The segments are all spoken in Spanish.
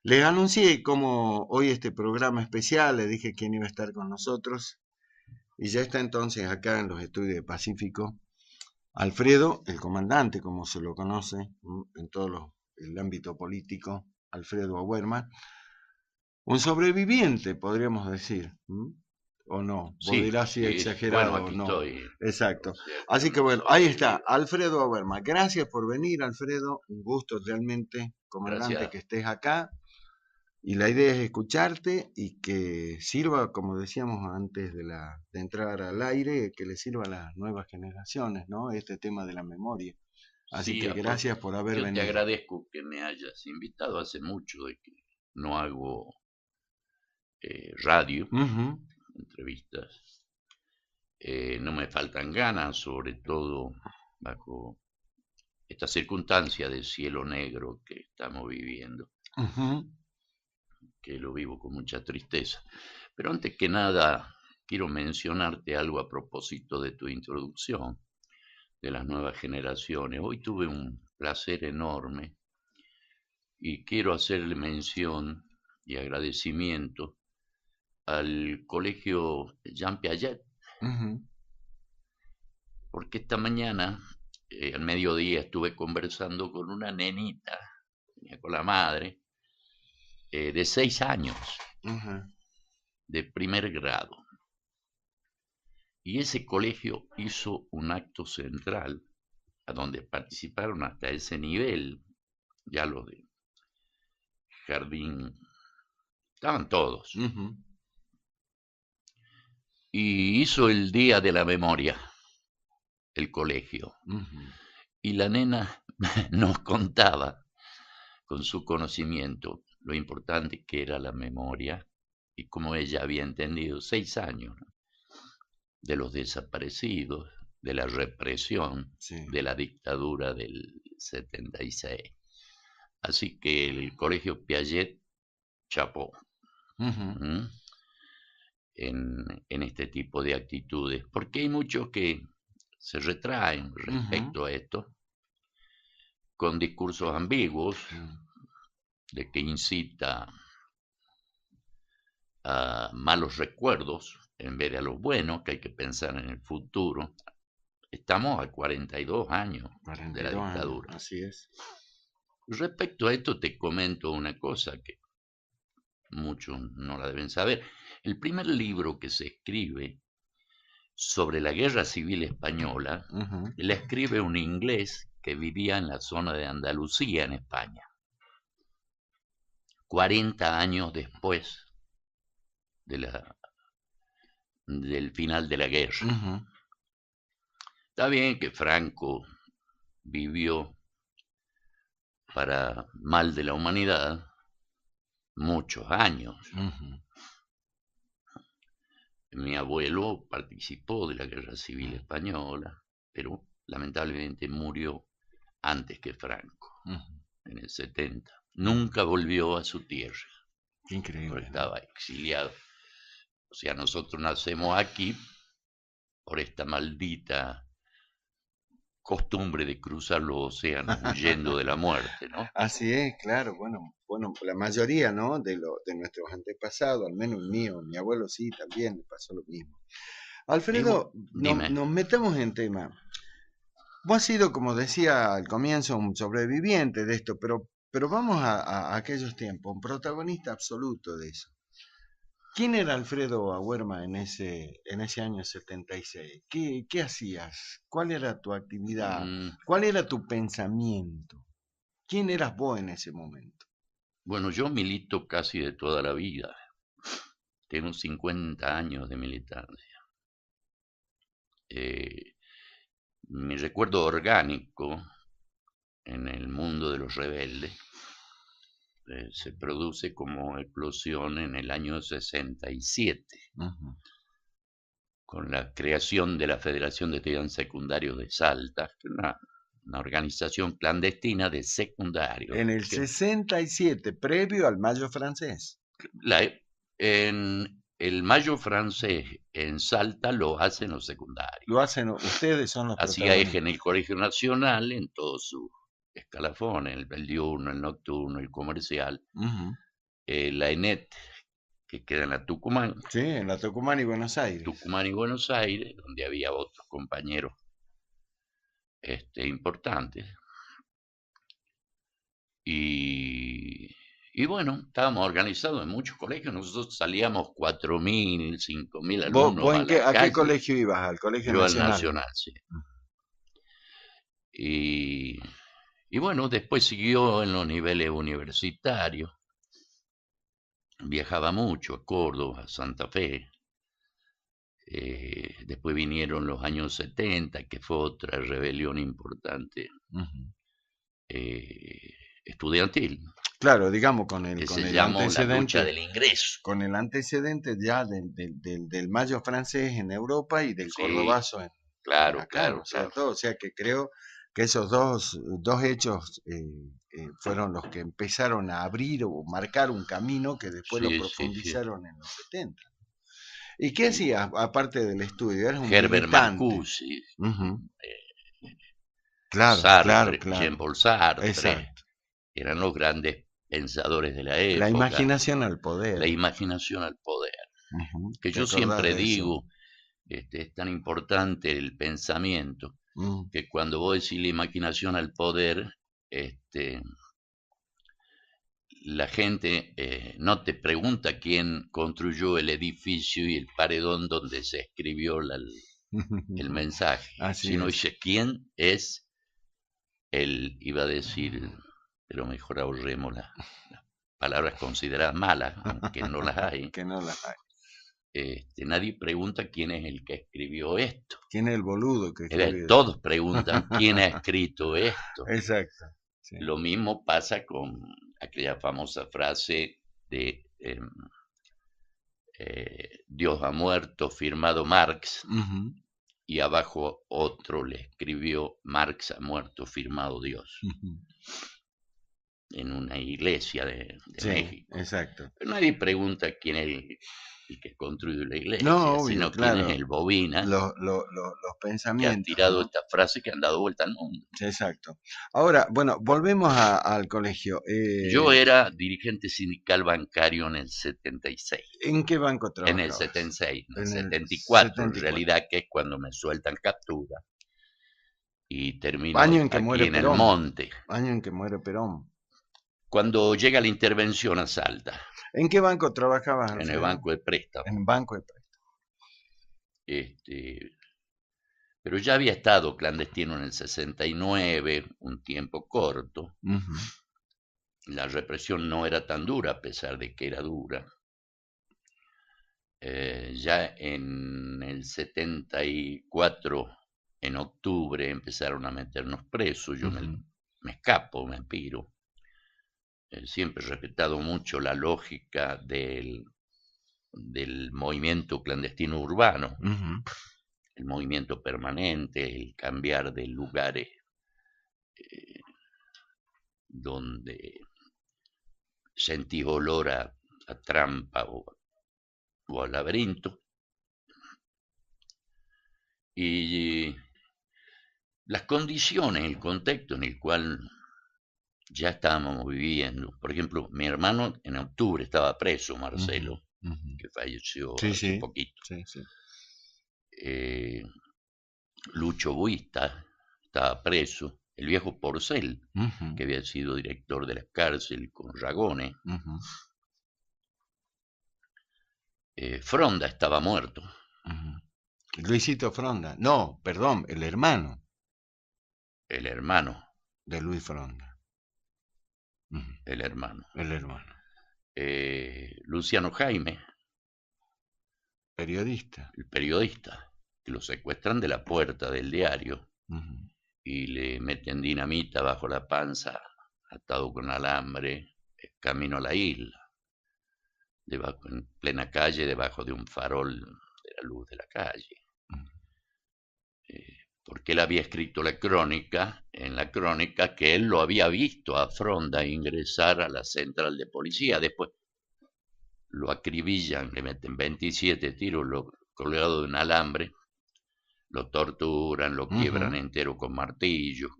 Les anuncié como hoy este programa especial, les dije quién iba a estar con nosotros y ya está entonces acá en los estudios de Pacífico Alfredo, el comandante, como se lo conoce en todo el ámbito político, Alfredo Auerma, un sobreviviente, podríamos decir, o no, vos Sí, dirás si sí, bueno, exagerado o aquí no. estoy, Exacto. o sea que Así que no bueno, ahí está, sobrevivido. Alfredo Auerma. Gracias por venir, Alfredo. Un gusto realmente, comandante, Gracias. que estés acá. Y la idea es escucharte y que sirva, como decíamos antes de entrar al aire, que le sirva a las nuevas generaciones, ¿no? Este tema de la memoria. Así Sí, que gracias por haber yo te venido. agradezco que me hayas invitado. Hace mucho de que no hago radio, Ujú. entrevistas. No me faltan ganas, sobre todo bajo esta circunstancia de cielo negro que estamos viviendo, Ujú. que lo vivo con mucha tristeza. Pero antes que nada, quiero mencionarte algo a propósito de tu introducción de las nuevas generaciones. Hoy tuve un placer enorme y quiero hacerle mención y agradecimiento al colegio Jean Piaget, Ujú. porque esta mañana, al mediodía, estuve conversando con una nenita, venía con la madre, de 6 años, Ujú. de primer grado. Y ese colegio hizo un acto central a donde participaron hasta ese nivel, ya los de jardín, estaban todos. Ujú. Y hizo el Día de la Memoria, el colegio. Ujú. Y la nena nos contaba, con su conocimiento, lo importante que era la memoria y cómo ella había entendido 6 años, ¿no?, de los desaparecidos, de la represión, Sí. de la dictadura del 76. Así que el colegio Piaget chapó Ujú. en este tipo de actitudes, porque hay muchos que se retraen Ujú. respecto a esto, con discursos ambiguos, Mm. de que incita a malos recuerdos en vez de a los buenos, que hay que pensar en el futuro. Estamos a 42 años de la 42 años, dictadura. así es. Respecto a esto te comento una cosa que muchos no la deben saber. El primer libro que se escribe sobre la Guerra Civil Española Ujú. la escribe un inglés que vivía en la zona de Andalucía, en España, 40 años después de del final de la guerra. Ujú. Está bien que Franco vivió para mal de la humanidad muchos años. Ujú. Mi abuelo participó de la Guerra Civil Mm. Española, pero lamentablemente murió antes que Franco, Ujú. en el 70. Ujú. Nunca volvió a su tierra, Qué porque increíble, ¿no? estaba exiliado. O sea, nosotros nacemos aquí por esta maldita costumbre de cruzar los océanos huyendo de la muerte, ¿no? Así es, claro, bueno, la mayoría, ¿no? De nuestros antepasados, al menos el mío, mi abuelo sí, también le pasó lo mismo. Alfredo, Dime. nos metemos en tema. Vos has sido, como decía al comienzo, un sobreviviente de esto, pero vamos a aquellos tiempos, un protagonista absoluto de eso. ¿Quién era Alfredo Auerma en ese año 76? ¿Qué hacías? ¿Cuál era tu actividad? mm, ¿Cuál era tu pensamiento? ¿Quién eras vos en ese momento? bueno, yo milito casi de toda la vida. Tengo 50 años de militancia. Eh, Mi recuerdo orgánico en el mundo de los rebeldes se produce como explosión en el año 67, Ujú. con la creación de la Federación de Estudiantes Secundarios de Salta, que es una organización clandestina de secundarios, En el que 67, previo al Mayo francés. la, en el Mayo francés en Salta lo hacen los secundarios. Lo hacen, ustedes son los Hacía eje en protagonistas. el Colegio Nacional, en todos sus escalafones, el diurno, el nocturno, el comercial. Ujú. la ENET, que queda en la Tucumán, Sí, en la Tucumán y Buenos Aires. Tucumán y Buenos Aires, donde había otros compañeros importantes. Y bueno, estábamos organizados en muchos colegios. Nosotros salíamos 4.000, 5.000 alumnos a la ¿A qué calle. colegio ibas? ¿Al Colegio Yo al Nacional? Nacional, sí. Y bueno, después siguió en los niveles universitarios. Viajaba mucho a Córdoba, a Santa Fe. Después vinieron los años 70, que fue otra rebelión importante estudiantil. Claro, digamos, con que el se llamó la lucha antecedente, del ingreso. con el antecedente ya del Mayo francés en Europa y del Sí, Cordobazo en claro, acá, ¿no es cierto? O sea que creo que esos dos hechos fueron los que empezaron a abrir o marcar un camino que después lo Sí, sí, sí. profundizaron en los 70. ¿Y qué Sí. hacías aparte del estudio? Eras un Herbert militante. Marcuse, Ujú. Claro, Sartre, claro. Jean-Paul Sartre, Exacto. eran los grandes pensadores de la La época. imaginación al poder. La imaginación al poder. Ujú. Que ¿Te yo acordás siempre de eso? digo, es tan importante el pensamiento, que cuando vos decís la imaginación al poder, la gente no te pregunta quién construyó el edificio y el paredón donde se escribió el mensaje, Así sino es. dice quién es él. Iba a decir, pero mejor ahorremos las palabras consideradas malas, aunque no las hay. Que no las hay. Nadie pregunta quién es el que escribió esto. ¿Quién es el boludo que escribió? Todos preguntan quién ha escrito esto. Exacto. Sí. Lo mismo pasa con aquella famosa frase de Dios ha muerto, firmado Marx, y abajo otro le escribió Marx ha muerto, firmado Dios, en una iglesia de México. Exacto. Pero nadie pregunta quién es el que construyó la iglesia, No, obvio, sino claro. quién es el bobina Los que pensamientos. ha tirado ¿no? esta frase que han dado vuelta al mundo. Exacto. Ahora, bueno, volvemos al colegio. Yo era dirigente sindical bancario en el 76. ¿En qué banco En trabajabas? el 76, en el En el 74, 74. en realidad, que es cuando me sueltan captura y termino Año en que aquí muere en el Perón. monte. Año en que muere Perón. Cuando llega la intervención a Salta, ¿En qué banco trabajabas, en Alfredo? el banco de préstamo. En el banco de préstamo. Pero ya había estado clandestino en el 69, un tiempo corto. La represión no era tan dura, a pesar de que era dura. Ya en el 74, en octubre, empezaron a meternos presos. Yo me escapo, me piro. Siempre he respetado mucho la lógica del movimiento clandestino urbano, el movimiento permanente, el cambiar de lugares donde sentís olor a trampa o al laberinto. Y las condiciones, el contexto en el cual ya estábamos viviendo. Por ejemplo, mi hermano en octubre estaba preso, Marcelo, que falleció hace poquito. Lucho Buista estaba preso. El viejo Porcel, que había sido director de la cárcel con Ragone. Fronda estaba muerto. Luisito Fronda. No, perdón, el hermano. El hermano. De Luis Fronda. El hermano. El hermano. Luciano Jaime. Periodista. El periodista. Que lo secuestran de la puerta del diario. Y le meten dinamita bajo la panza, atado con alambre, camino a la isla. En plena calle, debajo de un farol de la luz de la calle. Porque él había escrito en la crónica, que él lo había visto a Fronda ingresar a la central de policía. Después lo acribillan, le meten 27 tiros colgado de un alambre, lo torturan, lo quiebran entero con martillos,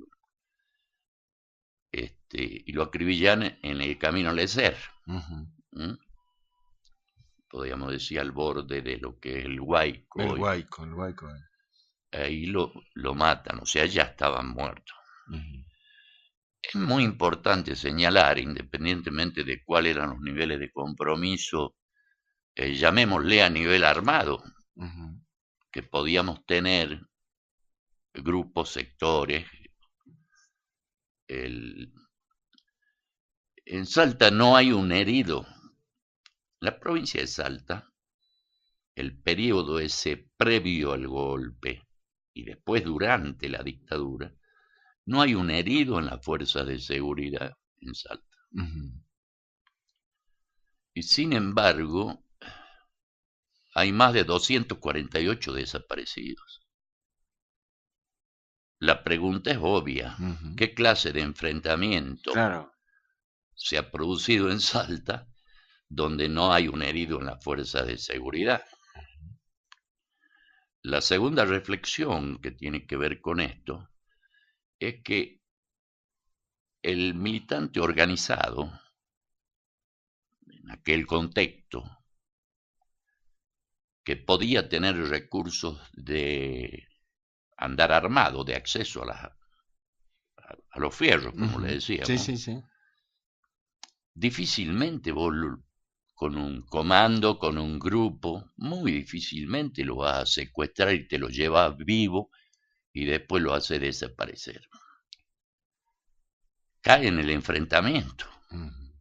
y lo acribillan en el camino al Lezer. ¿m? Podríamos decir al borde de lo que es el Guayco. El Guayco. Ahí lo matan, o sea, ya estaban muertos. Ujú. Es muy importante señalar, independientemente de cuáles eran los niveles de compromiso, llamémosle a nivel armado, Ujú. que podíamos tener grupos, sectores. En Salta no hay un herido. La provincia de Salta, el periodo ese previo al golpe y después durante la dictadura, no hay un herido en las fuerzas de seguridad en Salta. Ujú. Y sin embargo, hay más de 248 desaparecidos. La pregunta es obvia. Ujú. ¿Qué clase de enfrentamiento Claro. se ha producido en Salta donde no hay un herido en la fuerza de seguridad? La segunda reflexión que tiene que ver con esto es que el militante organizado, en aquel contexto, que podía tener recursos de andar armado, de acceso a los fierros, como le Ujú. Sí, decíamos, sí, sí. difícilmente vos con un comando, con un grupo, muy difícilmente lo vas a secuestrar y te lo llevas vivo y después lo hace desaparecer. Cae en el enfrentamiento, Ujú.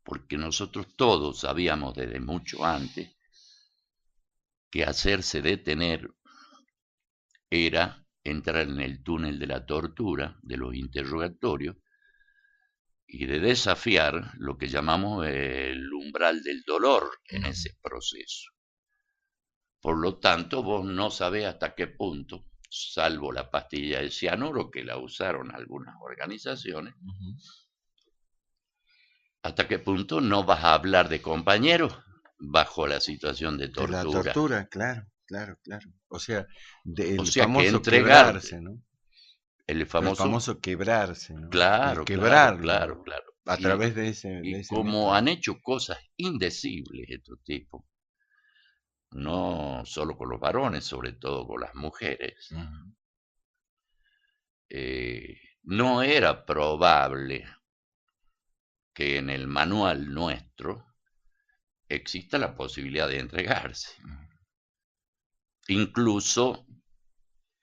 porque nosotros todos sabíamos desde mucho antes que hacerse detener era entrar en el túnel de la tortura, de los interrogatorios, y de desafiar lo que llamamos el umbral del dolor en ese proceso. Por lo tanto, vos no sabés hasta qué punto, salvo la pastilla de cianuro que la usaron algunas organizaciones, Ujú. hasta qué punto no vas a hablar de compañeros bajo la situación de De la tortura. tortura, claro. O sea, O del sea que famoso entregarte, quebrarse, ¿no? el El famoso, famoso quebrarse, ¿no? El claro, claro, claro, quebrarlo claro. a través de ese Y como método. han hecho cosas indecibles estos tipos, no solo con los varones, sobre todo con las mujeres, Ujú. no era probable que en el manual nuestro exista la posibilidad de entregarse. Incluso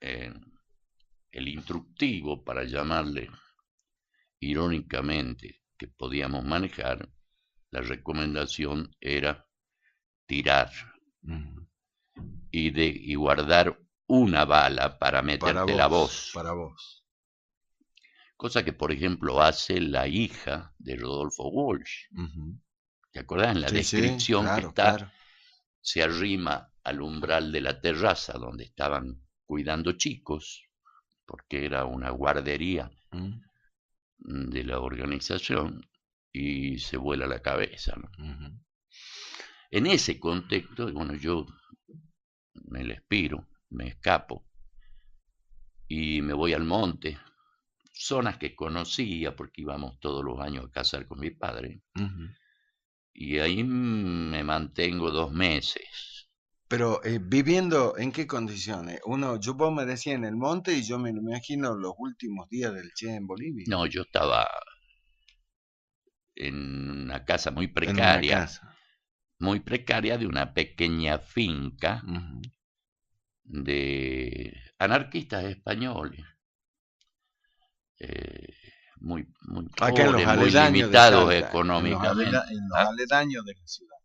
el instructivo, para llamarle irónicamente, que podíamos manejar, la recomendación era tirar Ujú. y guardar una bala para meterte la voz. Para vos. Cosa que, por ejemplo, hace la hija de Rodolfo Walsh. Ujú. ¿Te acordás? En la Sí, sí, descripción que claro, está, claro. se arrima al umbral de la terraza donde estaban cuidando chicos, porque era una guardería Ujú. de la organización, y se vuela la cabeza, ¿no? Ujú. En ese contexto, bueno, yo me le expiro, me escapo y me voy al monte, zonas que conocía porque íbamos todos los años a cazar con mi padre, Ujú. y ahí me mantengo 2 meses. Pero viviendo en qué condiciones? Vos me decías en el monte y yo me lo imagino los últimos días del Che en Bolivia, No, yo estaba en una casa en una casa. muy precaria de una pequeña finca Ujú. de anarquistas españoles, eh, muy Acá en los pobres, muy aledaños de limitados Salta, económicamente. en los ¿Ah? aledaños de la ciudad.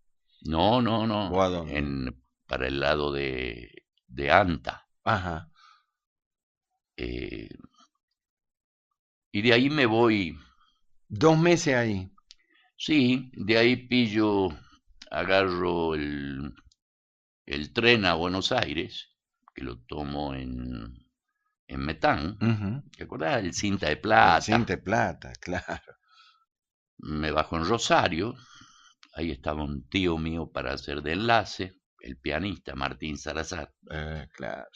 No, ¿O a dónde? para el lado de Anta. Ajá. eh, y de ahí me voy, 2 meses ahí. sí, de ahí agarro el tren a Buenos Aires, que lo tomo en Metán. Ujú. ¿Te acordás? El Cinta de El Plata. Cinte Plata, claro. Me bajo en Rosario. Ahí estaba un tío mío para hacer de enlace, el pianista Martín Salazar. Claro.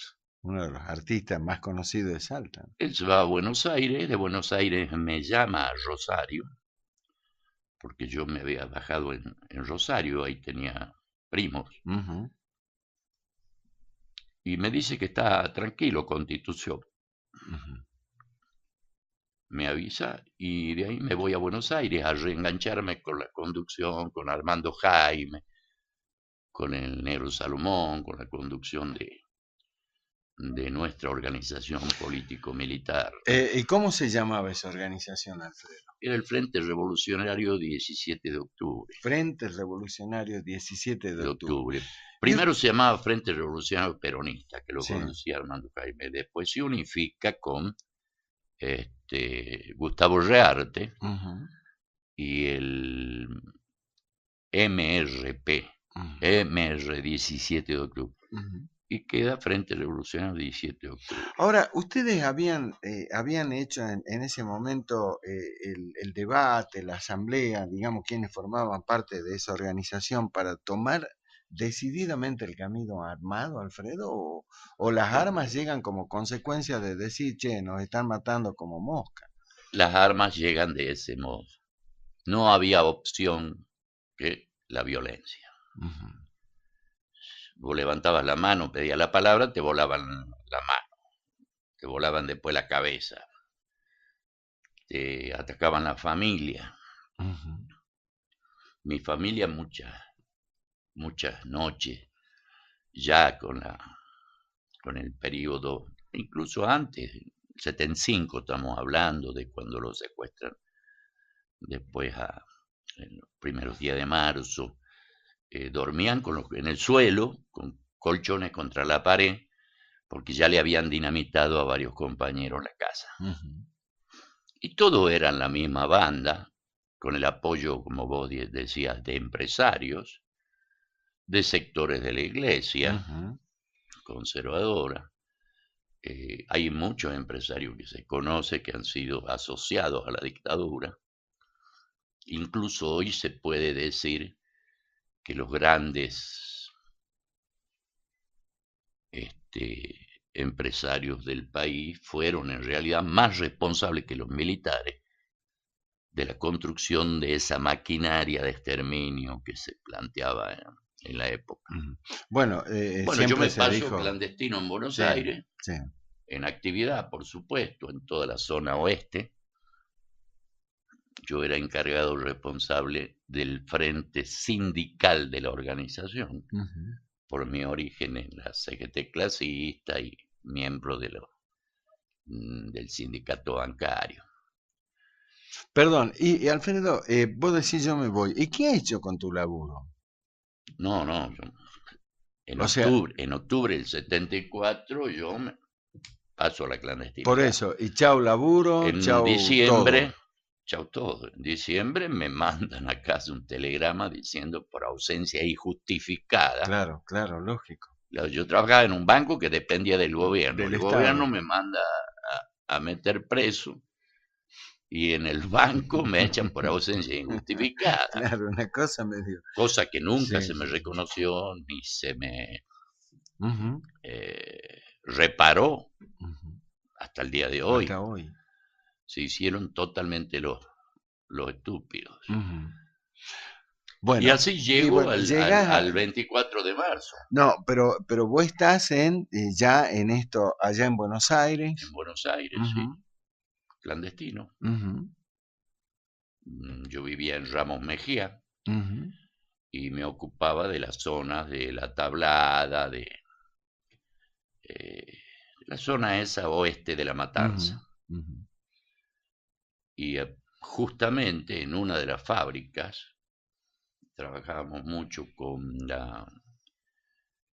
Uno de los artistas más conocidos de Salta. Él se va a Buenos Aires, de Buenos Aires me llama a Rosario porque yo me había bajado en Rosario, ahí tenía primos, y me dice que está tranquilo, Constitución. Me avisa y de ahí me voy a Buenos Aires a reengancharme con la conducción, con Armando Jaime, con el Negro Salomón, con la conducción de nuestra organización político-militar. ¿Y cómo se llamaba esa organización, Alfredo? Era el Frente Revolucionario 17 de Octubre. Frente Revolucionario 17 de octubre. Primero se llamaba Frente Revolucionario Peronista, que lo Sí. conocía Armando Jaime. Después se unifica con Gustavo Rearte y el MRP, MR 17 de octubre. Y queda Frente Revolucionario 17 de octubre. Ahora, ustedes habían hecho en ese momento el debate, la asamblea, digamos, quienes formaban parte de esa organización para tomar decididamente el camino armado, Alfredo, o las armas llegan como consecuencia de decir, che, nos están matando como mosca. Las armas llegan de ese modo. No había opción que la violencia. Vos levantabas la mano, pedías la palabra, te volaban la mano, te volaban después la cabeza, te atacaban la familia. Mi familia muchas noches, ya con el periodo, incluso antes, 75 estamos hablando de cuando lo secuestran, después en los primeros días de marzo, dormían en el suelo, con colchones contra la pared, porque ya le habían dinamitado a varios compañeros la casa. Y todos eran la misma banda, con el apoyo, como vos decías, de empresarios, de sectores de la iglesia conservadora. Hay muchos empresarios que se conoce que han sido asociados a la dictadura. Incluso hoy se puede decir que los grandes empresarios del país fueron en realidad más responsables que los militares de la construcción de esa maquinaria de exterminio que se planteaba en la época. Bueno, yo me paso dijo... clandestino en Buenos Aires, en actividad, por supuesto, en toda la zona oeste. Yo era encargado responsable del frente sindical de la organización, por mi origen en la CGT clasista y miembro del sindicato bancario. Perdón, y Alfredo, vos decís yo me voy. ¿Y qué has hecho con tu laburo? No, en octubre del 74 yo me paso a la clandestinidad. Por eso, y chau laburo, chau diciembre, todo. Chau todo. En diciembre me mandan a casa un telegrama diciendo por ausencia injustificada. Claro, lógico. Yo trabajaba en un banco que dependía del gobierno. El gobierno me manda a meter preso y en el banco me echan por ausencia injustificada. Claro, una cosa medio... Cosa que nunca se me reconoció ni se me reparó hasta el día de hoy. Hasta hoy. Se hicieron totalmente los estúpidos. Bueno, y así llego al 24 de marzo. No, pero vos estás ya en esto, allá en Buenos Aires. En Buenos Aires, sí. Clandestino. Yo vivía en Ramos Mejía y me ocupaba de las zonas de La Tablada, de la zona esa oeste de La Matanza. Y justamente en una de las fábricas trabajábamos mucho con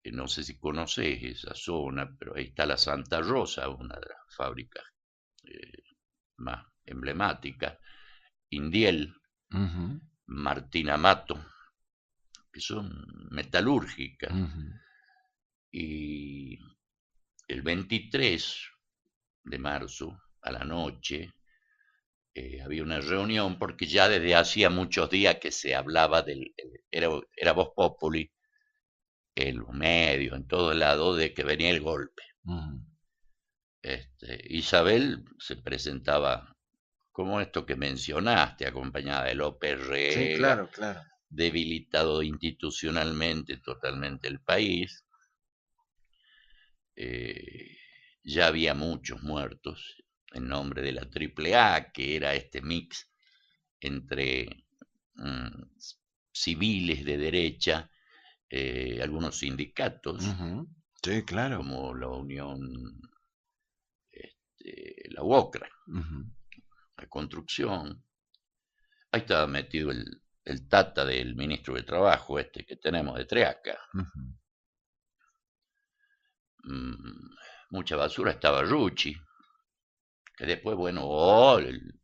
no sé si conoces esa zona, pero ahí está la Santa Rosa, una de las fábricas más emblemáticas, Indiel, Martín Amato, que son metalúrgicas. Y el 23 de marzo, a la noche, había una reunión, porque ya desde hacía muchos días que se hablaba era Voz Populi, en los medios, en todo lado, de que venía el golpe. Isabel se presentaba como esto que mencionaste, acompañada de López Sí, Rega, claro, claro. debilitado institucionalmente totalmente el país. Ya había muchos muertos en nombre de la AAA, que era este mix entre civiles de derecha, algunos sindicatos, Sí, claro. como la Unión, la UOCRA, la construcción. Ahí estaba metido el tata del ministro de Trabajo, que tenemos de Treaca. Mucha basura, estaba Rucci, que después, bueno, el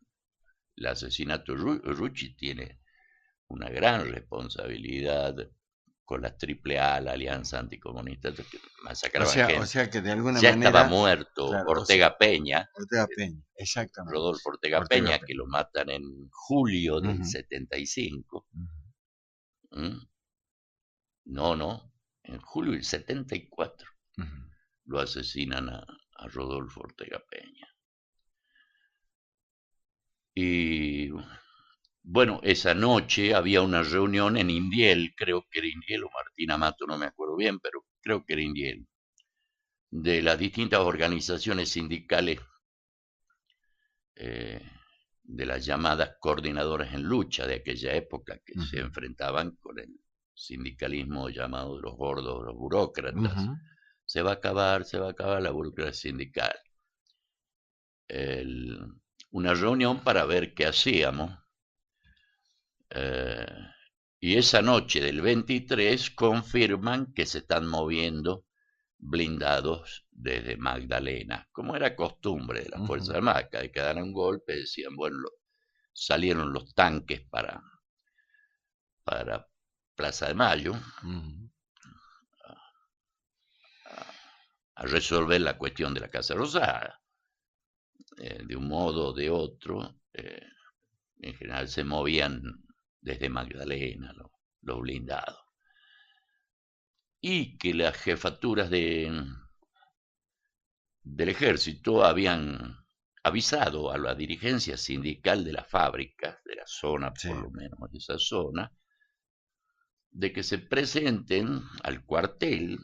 asesinato de Rucci tiene una gran responsabilidad con la AAA, la Alianza Anticomunista, que masacraba O gente. sea que de alguna Ya estaba manera, muerto claro, Ortega Peña, Ortega Peña, exactamente. Rodolfo Ortega Ortega Peña, Peña. que lo matan en julio del 75. No, en julio del 74 lo asesinan a Rodolfo Ortega Peña. Y bueno, esa noche había una reunión en Indiel, creo que era Indiel o Martín Amato, no me acuerdo bien, pero creo que era Indiel, de las distintas organizaciones sindicales, de las llamadas coordinadoras en lucha de aquella época, que se enfrentaban con el sindicalismo llamado de los gordos, los burócratas. Se va a acabar la burocracia sindical. Una reunión para ver qué hacíamos. Y esa noche del 23 confirman que se están moviendo blindados desde Magdalena, como era costumbre de las Fuerzas Armadas. Cada vez que daban un golpe decían, bueno, salieron los tanques para Plaza de Mayo a resolver la cuestión de la Casa Rosada. De un modo o de otro, en general se movían desde Magdalena los blindados. Y que las jefaturas del ejército habían avisado a la dirigencia sindical de las fábricas, de la zona, por lo menos de esa zona, de que se presenten al cuartel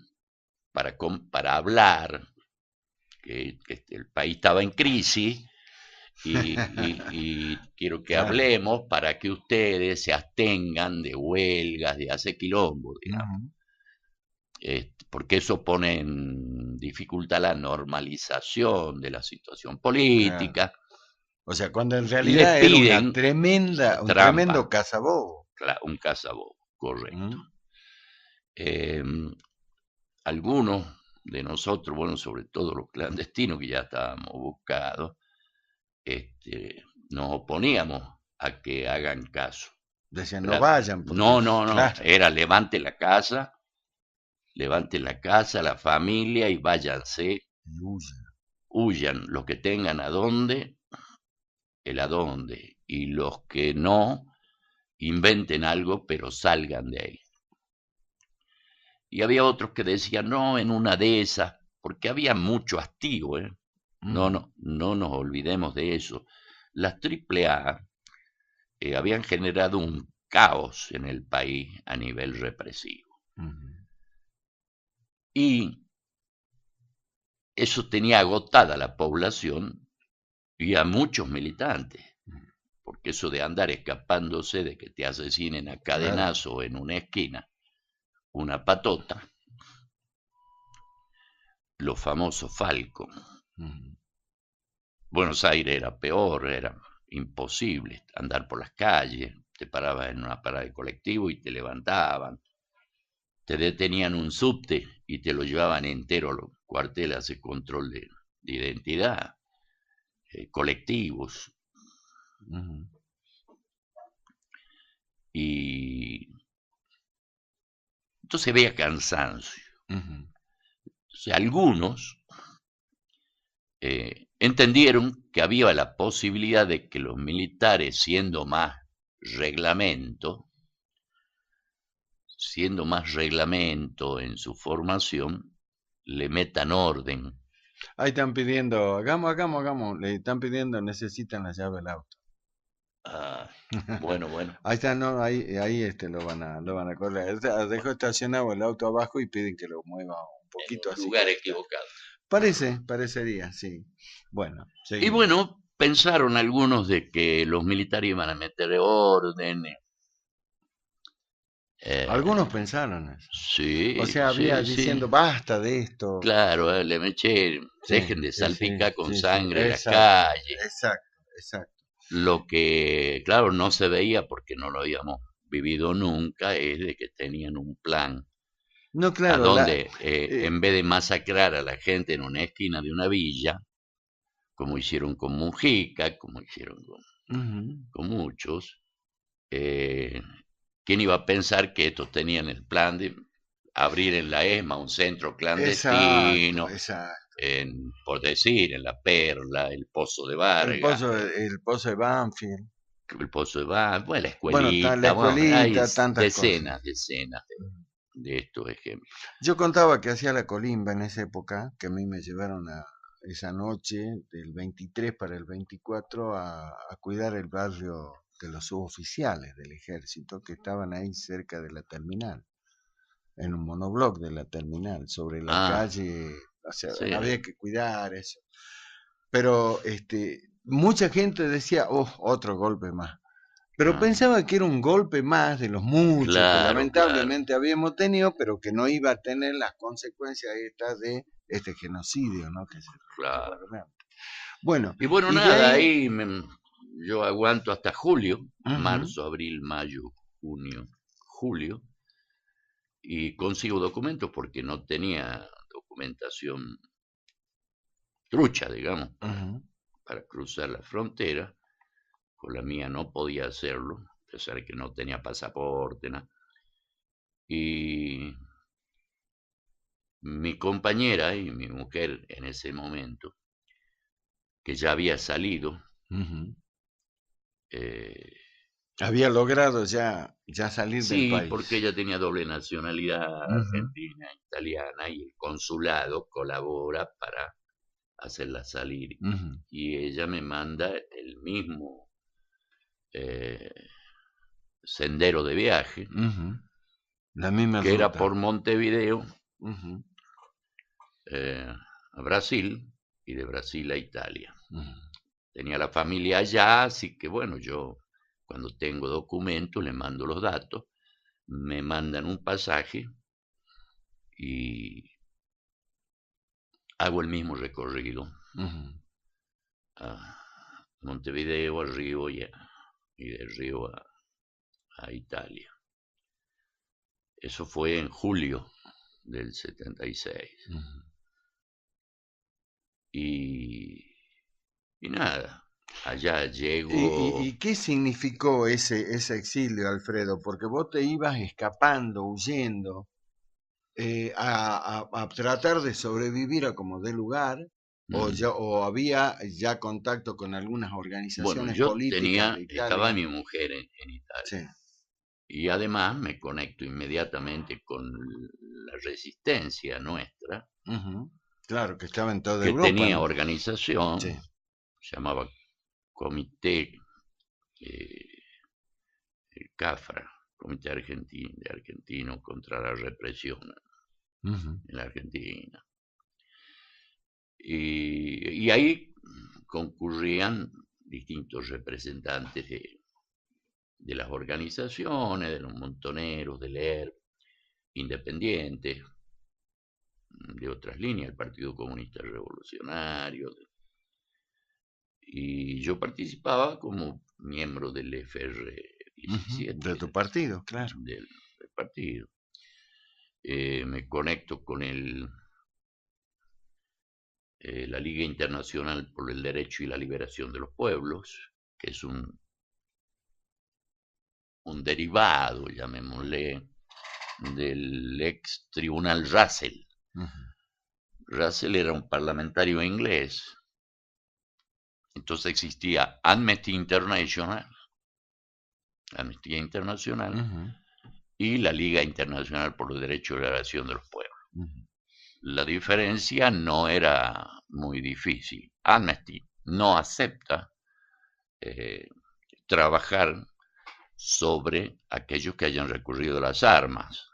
para hablar, que el país estaba en crisis y quiero que hablemos para que ustedes se abstengan de huelgas, de hacer quilombo, digamos. Porque eso pone en dificultad la normalización de la situación política. O sea, cuando en realidad era una tremenda, un tremendo cazabobo. Claro, un cazabobo, correcto. Algunos de nosotros, bueno, sobre todo los clandestinos que ya estábamos buscados, nos oponíamos a que hagan caso. Decían, no vayan. No, claro. Era levanten la casa, la familia y váyanse. Y huyan. Los que tengan adonde, el adonde. Y los que no, inventen algo, pero salgan de ahí. Y había otros que decían, no, en una de esas, porque había mucho hastío, No nos olvidemos de eso. Las AAA habían generado un caos en el país a nivel represivo. Y eso tenía agotada a la población y a muchos militantes, porque eso de andar escapándose de que te asesinen a cadenazo en una esquina, una patota, los famosos Falcon. Buenos Aires era peor, era imposible andar por las calles, te parabas en una parada de colectivo y te levantaban, te detenían un subte y te lo llevaban entero a los cuarteles a hacer control de identidad, colectivos. Y entonces veía cansancio. Entonces algunos entendieron que había la posibilidad de que los militares, siendo más reglamento en su formación, le metan orden. Ahí están pidiendo, hagamos, le están pidiendo, necesitan la llave del auto. Ah, bueno, bueno. Ahí está, no, ahí lo van a correr. Dejó estacionado el auto abajo y piden que lo mueva un En poquito, un así que lugar ahí está. equivocado. Parecería, sí. Bueno, Y seguimos. bueno, pensaron algunos de que los militares iban a meter orden. Algunos eh, pensaron eso. O sí, sea, había sí, sí. diciendo, basta de esto. Claro, le eché, Sí, dejen de sí, sí, salpicar con sí, sí, sangre la exactamente, calle. exacto, exacto. Lo que, claro, no se veía porque no lo habíamos vivido nunca, es de que tenían un plan No, a claro, donde, eh, en vez de masacrar a la gente en una esquina de una villa, como hicieron con Mujica, como hicieron ujú, con muchos, eh, ¿quién iba a pensar que estos tenían el plan de abrir en la ESMA un centro exacto, clandestino, exacto. por decir, en La Perla, el Pozo de Vargas, El pozo de Banfield. el Pozo de Vargas, bueno, la Bueno, está la escuelita, bueno, hay escuelita, tantas cosas. decenas de estos ejemplos. Yo contaba que hacía la colimba en esa época, que a mí me llevaron a esa noche del 23 para el 24 a cuidar el barrio de los suboficiales del ejército que estaban ahí cerca de la terminal, en un monobloc de la terminal, sobre la Ah, calle, o sea, sí, había que cuidar eso. Pero mucha gente decía, oh, otro golpe más. Pero ah, pensaba que era un golpe más de los muchos que claro, claro. lamentablemente habíamos tenido, pero que no iba a tener las consecuencias estas de este genocidio, ¿no? Que se realizó Claro. realmente. Bueno, Y bueno, y de nada, ahí, ahí yo aguanto hasta julio, ujú, marzo, abril, mayo, junio, julio, y consigo documentos porque no tenía documentación trucha, digamos, ujú, para cruzar la frontera. Con la mía no podía hacerlo, a pesar de que no tenía pasaporte, nada. Y mi compañera y mi mujer en ese momento, que ya había salido, ujú. eh, Había logrado ya salir del sí, porque país. ella tenía doble nacionalidad, Ujú, argentina, italiana, y el consulado colabora para hacerla salir. ujú, Y ella me manda el mismo eh, sendero de viaje, ujú. La misma que era ruta. por Montevideo Ujú, a Brasil y de Brasil a Italia. ujú, Tenía la familia allá, así que bueno, yo cuando tengo documentos le mando los datos, me mandan un pasaje y hago el mismo recorrido ujú. a Montevideo, a Río y de Río a Italia. Eso fue en julio del 76. Ujú. Y nada, allá ¿Y, llego. y qué significó ese exilio, Alfredo? Porque vos te ibas escapando, huyendo, a tratar de sobrevivir a como dé lugar, mm, o había ya contacto con algunas bueno, organizaciones yo políticas de estaba Italia. mi mujer en Sí. Italia. Y además me conecto inmediatamente con la resistencia nuestra, Ujú. Claro, que estaba en toda que Europa, tenía ¿no? organización, Sí. se llamaba Comité eh, el CAFRA, Comité Argentino contra la Represión Ujú, en la Argentina. Y ahí concurrían distintos representantes de las organizaciones, de los montoneros, del ERP, independientes, de otras líneas, el Partido Comunista Revolucionario, y yo participaba como miembro del ujú. FR17 De tu partido, claro. del partido. Me conecto con la Liga Internacional por el Derecho y la Liberación de los Pueblos, que es un derivado, llamémosle, del ex tribunal Russell. Ujú, Russell era un parlamentario inglés. Entonces existía Amnistía Internacional ujú, y la Liga Internacional por los Derechos y la Liberación de los Pueblos. ujú. La diferencia no era muy difícil. Amnesty no acepta eh, trabajar sobre aquellos que hayan recurrido a las armas.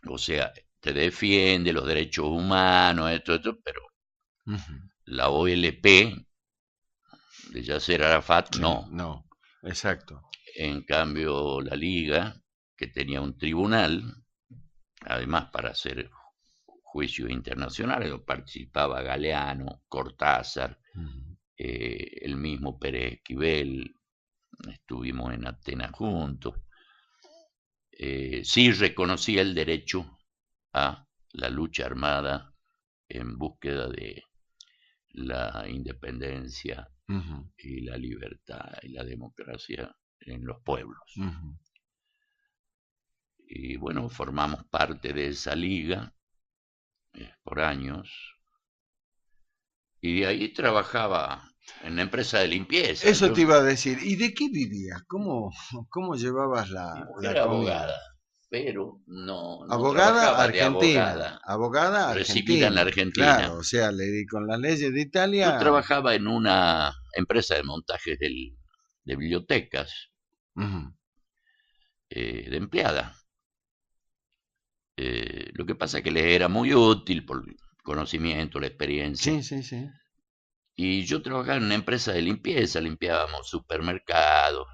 O sea, te defiende los derechos humanos, esto, pero la OLP de Yasser Arafat, Sí, no. no, exacto. En cambio, la Liga, que tenía un tribunal, además para hacer juicios internacionales, participaba Galeano, Cortázar, el mismo Pérez Esquivel, estuvimos en Atenas juntos. Sí reconocía el derecho a la lucha armada en búsqueda de la independencia y la libertad y la democracia en los pueblos. Y bueno, formamos parte de esa liga por años, y de ahí trabajaba en la empresa de limpieza. Eso te iba a decir. ¿Y de qué vivías? ¿Cómo llevabas Mi la mujer era comida? abogada, pero no Abogada trabajaba de argentina, abogada, recibida en la Argentina. Claro, o sea, con las leyes de Yo Italia. trabajaba en una empresa de montajes de bibliotecas, de empleada. Lo que pasa es que le era muy útil por el conocimiento, la experiencia. Sí. Y yo trabajaba en una empresa de limpieza, limpiábamos supermercados,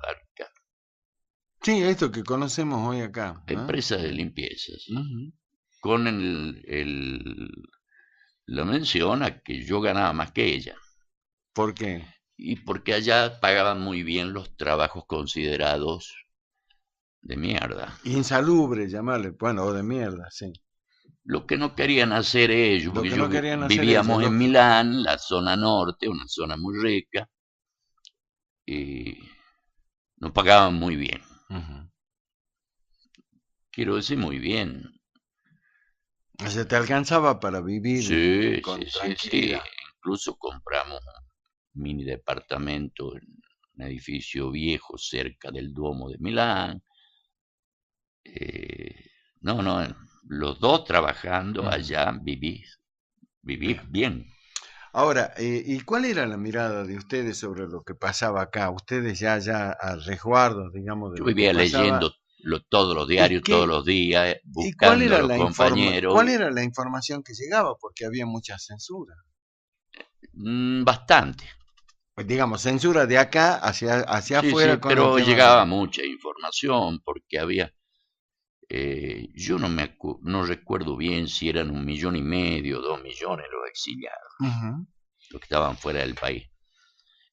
Sí, esto que conocemos hoy acá, ¿no? empresa de limpieza, sí. Con la mención a que yo ganaba más que ella. ¿Por qué? Y porque allá pagaban muy bien los trabajos considerados de mierda. Insalubre, llamarle, bueno, o de mierda, sí. Lo que no querían hacer ellos, Lo porque que no querían hacer vivíamos ellos, en Milán, la zona norte, una zona muy rica, y nos pagaban muy bien. Quiero decir, muy bien. O sea, te alcanzaba para vivir Sí, con sí, tranquilidad. sí. Incluso compramos un mini departamento en un edificio viejo cerca del Duomo de Milán. No, los dos trabajando allá viví bien. Ahora, ¿y cuál era la mirada de ustedes sobre lo que pasaba acá? Ustedes ya al resguardo, digamos, de Yo lo que vivía pasaba. leyendo todos los ¿Y diarios, todos qué, los días, y cuál buscando a era los compañeros. cuál era la información que llegaba? Porque había mucha censura. Bastante. Pues digamos, censura de acá hacia Sí, afuera con el pero tema llegaba de... mucha información porque había, yo no recuerdo bien si eran 1,500,000, 2,000,000 los exiliados, los que estaban fuera del país.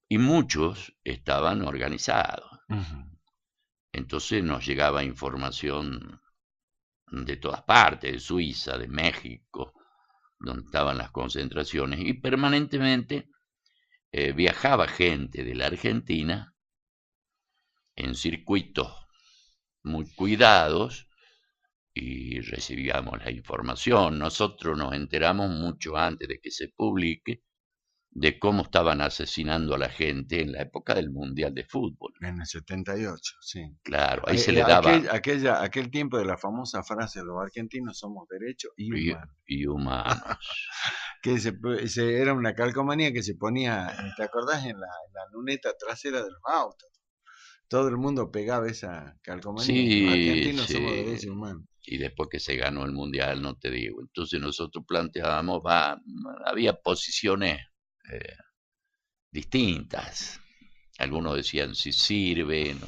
Y muchos estaban organizados. Entonces nos llegaba información de todas partes, de Suiza, de México, donde estaban las concentraciones, y permanentemente viajaba gente de la Argentina en circuitos muy cuidados y recibíamos la información. Nosotros nos enteramos mucho antes de que se publique de cómo estaban asesinando a la gente en la época del Mundial de Fútbol. En el 78, sí. Claro, ahí se le daba... Aquel tiempo de la famosa frase, los argentinos somos derechos y humanos. Y humanos. Que era una calcomanía que se ponía, ¿te acordás? En la luneta trasera de los autos. Todo el mundo pegaba esa calcomanía. Sí, Los argentinos sí. somos derechos humanos. Y después que se ganó el Mundial, no te digo. Entonces nosotros planteábamos, había posiciones distintas. Algunos decían si sirve, ¿no?,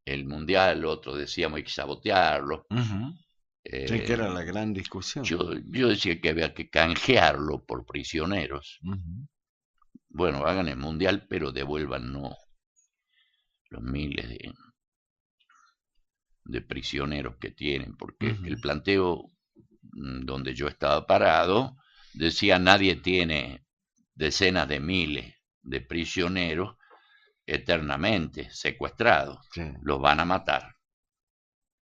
el Mundial, otros decíamos hay que sabotearlo. Sí, que era la gran discusión. Yo decía que había que canjearlo por prisioneros. Bueno, hagan el Mundial, pero devuélvanos los miles de prisioneros que tienen, porque el planteo donde yo estaba parado decía nadie tiene decenas de miles de prisioneros eternamente secuestrados, los van a matar.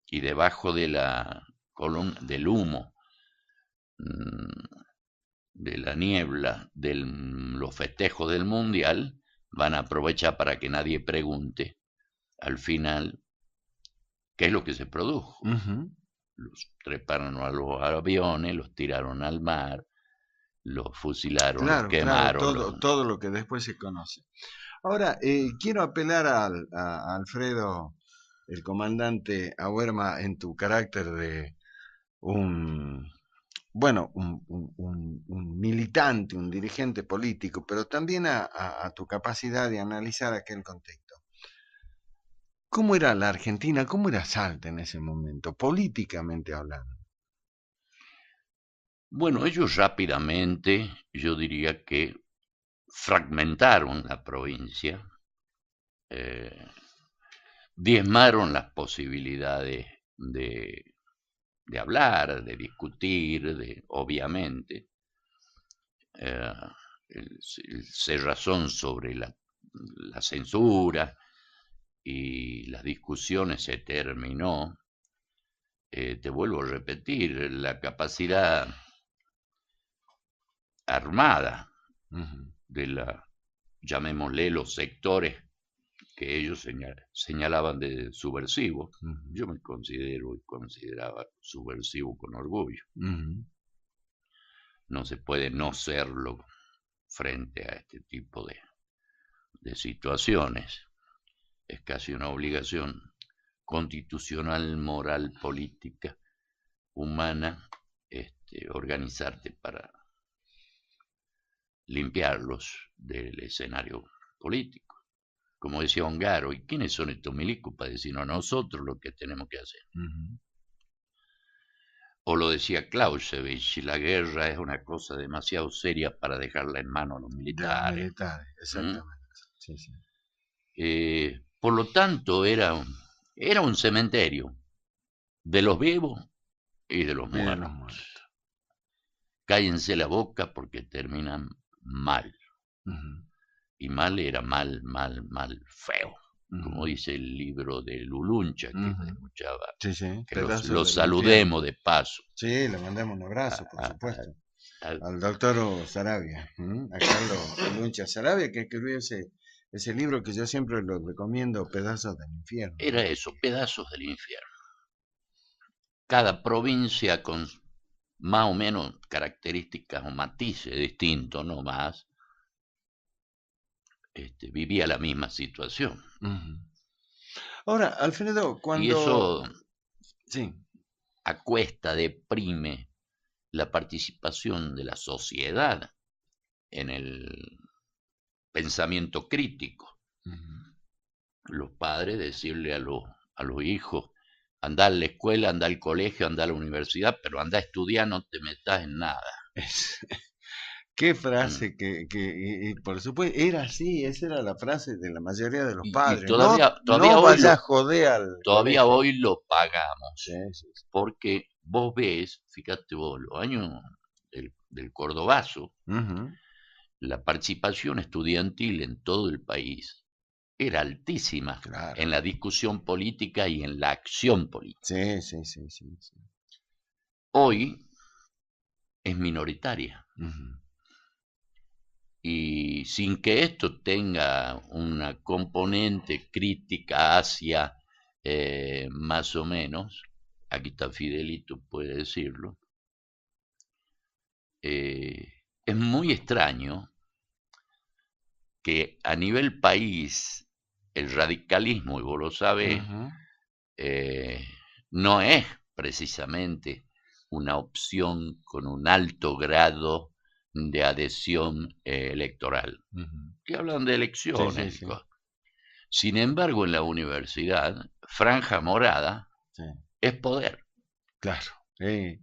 Y debajo de la columna del humo, de la niebla, de los festejos del Mundial, van a aprovechar para que nadie pregunte al final qué es lo que se produjo. Los treparon a los aviones, los tiraron al mar, los fusilaron, los quemaron. Todo lo que después se conoce. Ahora, quiero apelar a Alfredo, el comandante Auerma, en tu carácter de un, bueno, un militante, un dirigente político, pero también a tu capacidad de analizar aquel contexto. ¿Cómo era la Argentina? ¿Cómo era Salta en ese momento, políticamente hablando? Bueno, ellos rápidamente, yo diría que fragmentaron la provincia, eh, diezmaron las posibilidades de hablar, de discutir, obviamente, eh, el cerrazón sobre la censura y las discusiones se terminó. Te vuelvo a repetir, la capacidad armada de llamémosle los sectores que ellos señalaban de subversivo. Yo me considero y consideraba subversivo con orgullo. No se puede no serlo frente a este tipo de situaciones. Es casi una obligación constitucional, moral, política, humana, organizarte para limpiarlos del escenario político. Como decía Ongaro, ¿y quiénes son estos milicos para decirnos a nosotros lo que tenemos que hacer? O lo decía Clausewitz, la guerra es una cosa demasiado seria para dejarla en manos de los militares. De los militares, exactamente. Sí, sí. Por lo tanto, era un cementerio de los vivos y de los muertos. Cállense la boca porque terminan mal. Y mal era mal, mal, mal, feo. Como dice el libro de Luluncha, que se escuchaba. Sí, sí. Que lo saludemos de paso. Sí, le mandamos un abrazo, por supuesto. Al doctor Sarabia, a Carlos Luluncha Sarabia, que escribió ese libro que yo siempre lo recomiendo, Pedazos del Infierno. Era eso, Pedazos del Infierno. Cada provincia con más o menos características o matices distintos, no más, vivía la misma situación. Ahora, Alfredo, cuando... Y eso sí, acuesta, deprime la participación de la sociedad en el pensamiento crítico. Los padres decirle a los hijos, anda a la escuela, anda al colegio, anda a la universidad, pero anda a estudiar, no te metas en nada. Qué frase y por supuesto, era así, esa era la frase de la mayoría de los padres. Y todavía no vaya a joder al todavía colegio. Hoy lo pagamos. Sí, sí, sí. Porque vos ves, fíjate vos, los años del Cordobazo, la participación estudiantil en todo el país era altísima, claro, en la discusión política y en la acción política. Sí, sí, sí, sí, sí. Hoy es minoritaria. Y sin que esto tenga una componente crítica hacia más o menos, aquí está Fidelito, puede decirlo, es muy extraño que a nivel país el radicalismo, y vos lo sabés, no es precisamente una opción con un alto grado de adhesión electoral. Que hablan de elecciones. Sí, sí, sí. Sin embargo, en la universidad, franja morada es poder. Claro. Es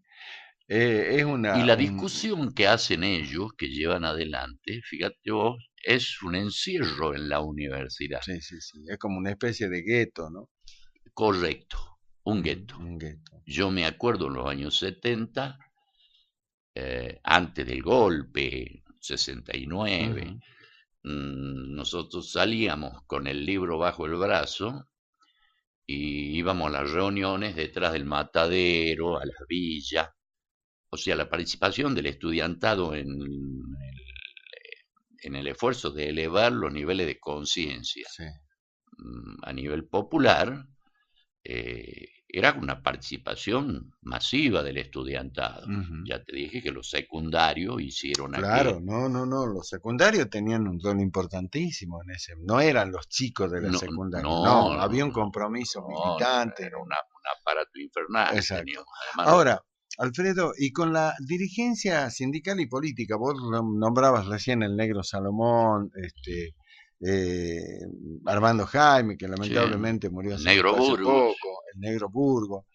y la discusión que hacen ellos, que llevan adelante, fíjate vos, es un encierro en la universidad. Sí, sí, sí. Es como una especie de gueto, ¿no? Correcto, un gueto. Yo me acuerdo en los años 70, antes del golpe, 69, nosotros salíamos con el libro bajo el brazo y íbamos a las reuniones detrás del matadero, a las villas. O sea, la participación del estudiantado en el esfuerzo de elevar los niveles de conciencia a nivel popular era una participación masiva del estudiantado. Ujú. Ya te dije que los secundarios hicieron Claro, no, los secundarios tenían un rol importantísimo en ese, no eran los chicos de la no, secundaria, no, no, había un no, compromiso no, militante. era un aparato infernal Exacto. teníamos. Además, Ahora, Alfredo, y con la dirigencia sindical y política, vos nombrabas recién el Negro Salomón, eh, Armando Jaime, que sí, lamentablemente murió el Negro hace Burgos. poco, el Negro Burgo.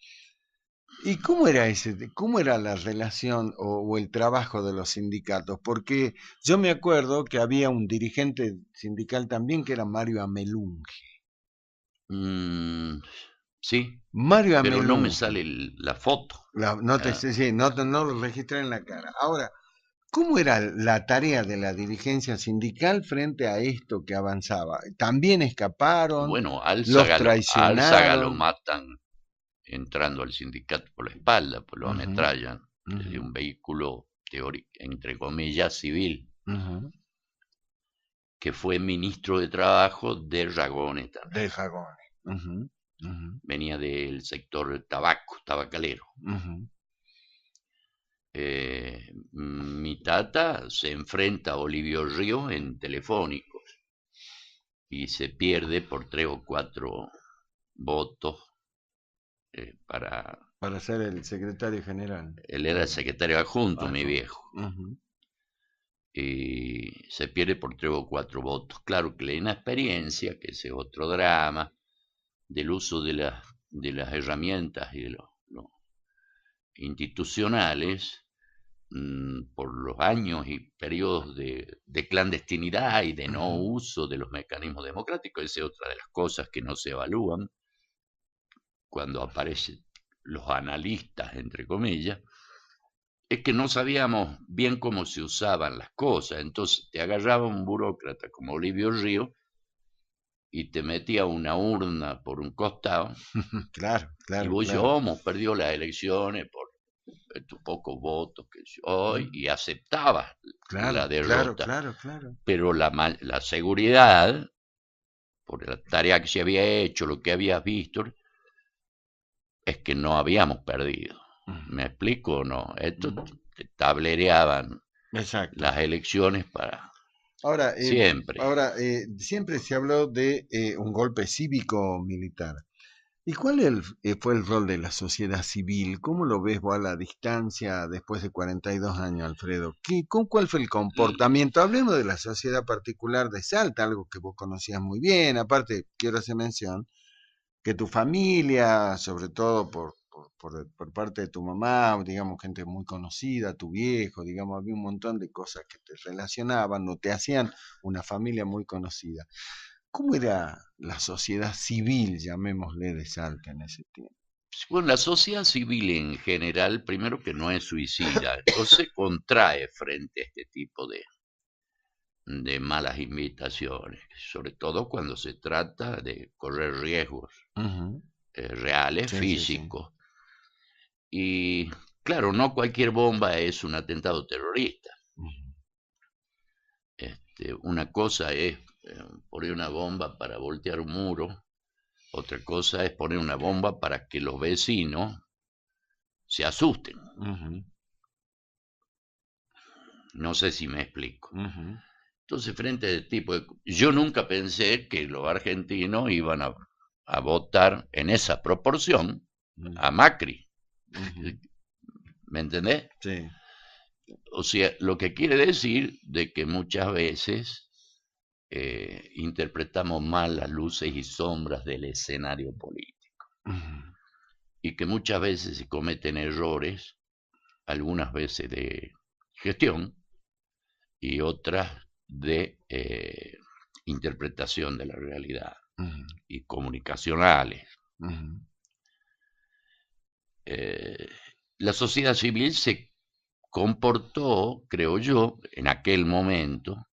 ¿Y cómo era la relación o el trabajo de los sindicatos? Porque yo me acuerdo que había un dirigente sindical también que era Mario Amelunge. Mm, sí, Mario pero no me Amelunge. sale la foto. No te Ah, sé, sí, no lo registré en la cara. Ahora, ¿cómo era la tarea de la dirigencia sindical frente a esto que avanzaba? ¿También escaparon? bueno, ¿Los A Álzaga lo traicionaron? matan entrando al sindicato por la espalda, pues lo Ujú, ametrallan ujú, desde un vehículo teórico, entre comillas, civil, ujú. que fue ministro de Trabajo de Ragone De también. Jagones. Ujú, ujú, Venía del sector tabaco, tabacalero. ujú. Mi tata se enfrenta a Olivio Río en Telefónicos y se pierde por 3 o 4 votos para... Para ser el secretario general. Él era el secretario adjunto, mi Adjunto. viejo, Ujú, y se pierde por 3 o 4 votos. Claro que la inexperiencia, que ese es otro drama, del uso de las herramientas y de los institucionales, por los años y periodos de clandestinidad y de no ujú. uso de los mecanismos democráticos. Esa es otra de las cosas que no se evalúan cuando aparecen los analistas, entre comillas, es que no sabíamos bien cómo se usaban las cosas. Entonces te agarraba un burócrata como Olivio Río y te metía una urna por un costado Claro, y claro, vos dices, claro. oh, hemos perdido las elecciones por estos pocos votos que hoy, Mm, y aceptabas la claro, claro, derrota. claro, claro. Pero la seguridad, por la tarea que se había hecho, lo que habías visto, es que no habíamos perdido. Ujú, ¿Me explico o no? Esto ujú. te tablereaban Exacto. las elecciones para Ahora, siempre. siempre se habló de un golpe cívico-militar. ¿Y fue el rol de la sociedad civil? ¿Cómo lo ves vos a la distancia después de 42 años, Alfredo? ¿Cuál fue el comportamiento? Hablemos de la sociedad particular de Salta, algo que vos conocías muy bien. Aparte, quiero hacer mención que tu familia, sobre todo por parte de tu mamá, digamos, gente muy conocida, tu viejo, digamos, había un montón de cosas que te relacionaban o te hacían una familia muy conocida. ¿Cómo era la sociedad civil, llamémosle, de Salta en ese tiempo? Bueno, la sociedad civil en general, primero que no es suicida, entonces contrae frente a este tipo de malas invitaciones, sobre todo cuando se trata de correr riesgos Ujú. reales, Sí, sí, sí. físicos. Y claro, no cualquier bomba es un atentado terrorista. Ujú. Una cosa es poner una bomba para voltear un muro, otra cosa es poner una bomba para que los vecinos se asusten. Ujú. No sé si me explico. Ujú. Entonces, frente a este tipo de... Yo nunca pensé que los argentinos iban a votar en esa proporción a Ujú. Macri. Ujú. ¿Me entendés? Sí. O sea, lo que quiere decir de que muchas veces interpretamos mal las luces y sombras del escenario político Ujú. y que muchas veces se cometen errores, algunas veces de gestión y otras de interpretación de la realidad Ujú. y comunicacionales. Ujú. Eh, la sociedad civil se comportó, creo yo, en aquel momento,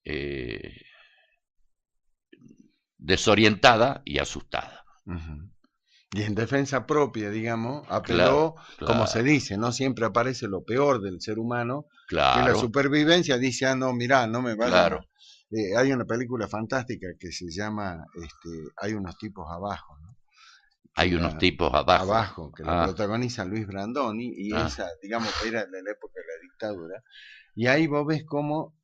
eh, desorientada y asustada. Ujú. Y en defensa propia, digamos, Claro, apeló, como se claro, dice, ¿no? Siempre aparece lo peor del ser humano, que es la claro, supervivencia. Dice, ah, no, mirá, no me vayan a... claro. hay una película fantástica que se llama Hay unos tipos abajo, ¿no? Hay unos tipos abajo. Abajo, que la protagoniza Luis Brandoni, y esa, digamos, era de la época de la dictadura. Y ahí vos ves cómo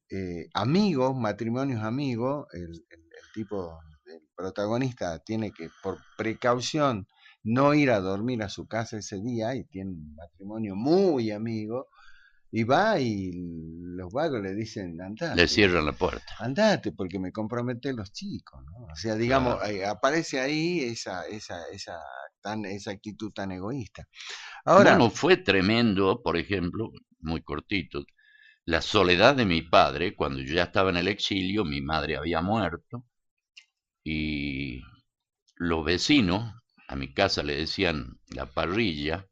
amigos, matrimonios amigos, el tipo, el protagonista tiene que, por precaución, no ir a dormir a su casa ese día, y tiene un matrimonio muy amigo, y va y los vagos le dicen, andate. Le cierran la puerta. Andate, porque me comprometen los chicos, ¿no? O sea, digamos, Claro. aparece ahí esa actitud tan egoísta. Ahora, bueno, fue tremendo, por ejemplo, muy cortito, la soledad de mi padre, cuando yo ya estaba en el exilio, mi madre había muerto, y los vecinos, a mi casa le decían la parrilla,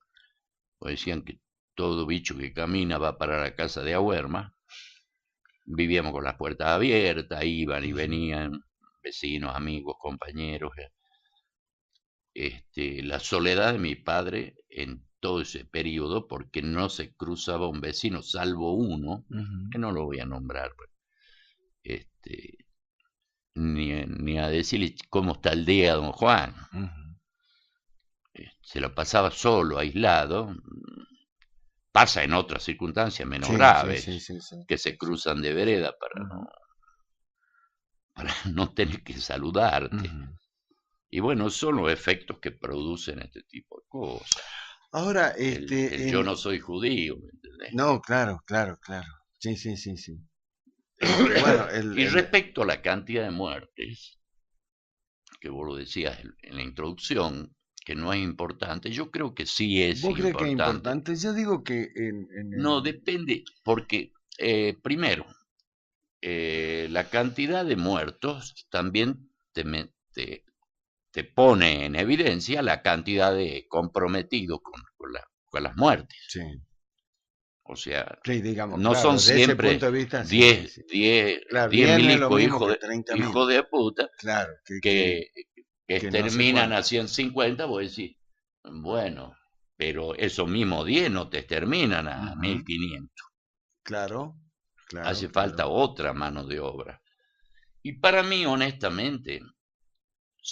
o decían que todo bicho que camina va para la casa de Ahuerma. Vivíamos con las puertas abiertas, iban y venían vecinos, amigos, compañeros. La soledad de mi padre en todo ese periodo, porque no se cruzaba un vecino, salvo uno, que no lo voy a nombrar, ni a decirle cómo está el día, don Juan. Se lo pasaba solo, aislado. Pasa en otras circunstancias menos graves, que se cruzan de vereda para no tener que saludarte. Y bueno, son los efectos que producen este tipo de cosas. Ahora, yo no soy judío, ¿me entendés? No, claro. Sí. Bueno, y respecto a la cantidad de muertes, que vos lo decías en la introducción, que no es importante, yo creo que sí es importante. ¿Vos crees que es importante? Yo digo que No, depende, porque primero, la cantidad de muertos también te pone en evidencia la cantidad de comprometidos con las muertes. Sí. O sea, digamos, no son siempre 10 milicos hijo de puta, claro, que terminan no a 150, vos decís, bueno, pero esos mismos 10 no te terminan a 1500. Claro. Hace falta otra mano de obra. Y para mí, honestamente,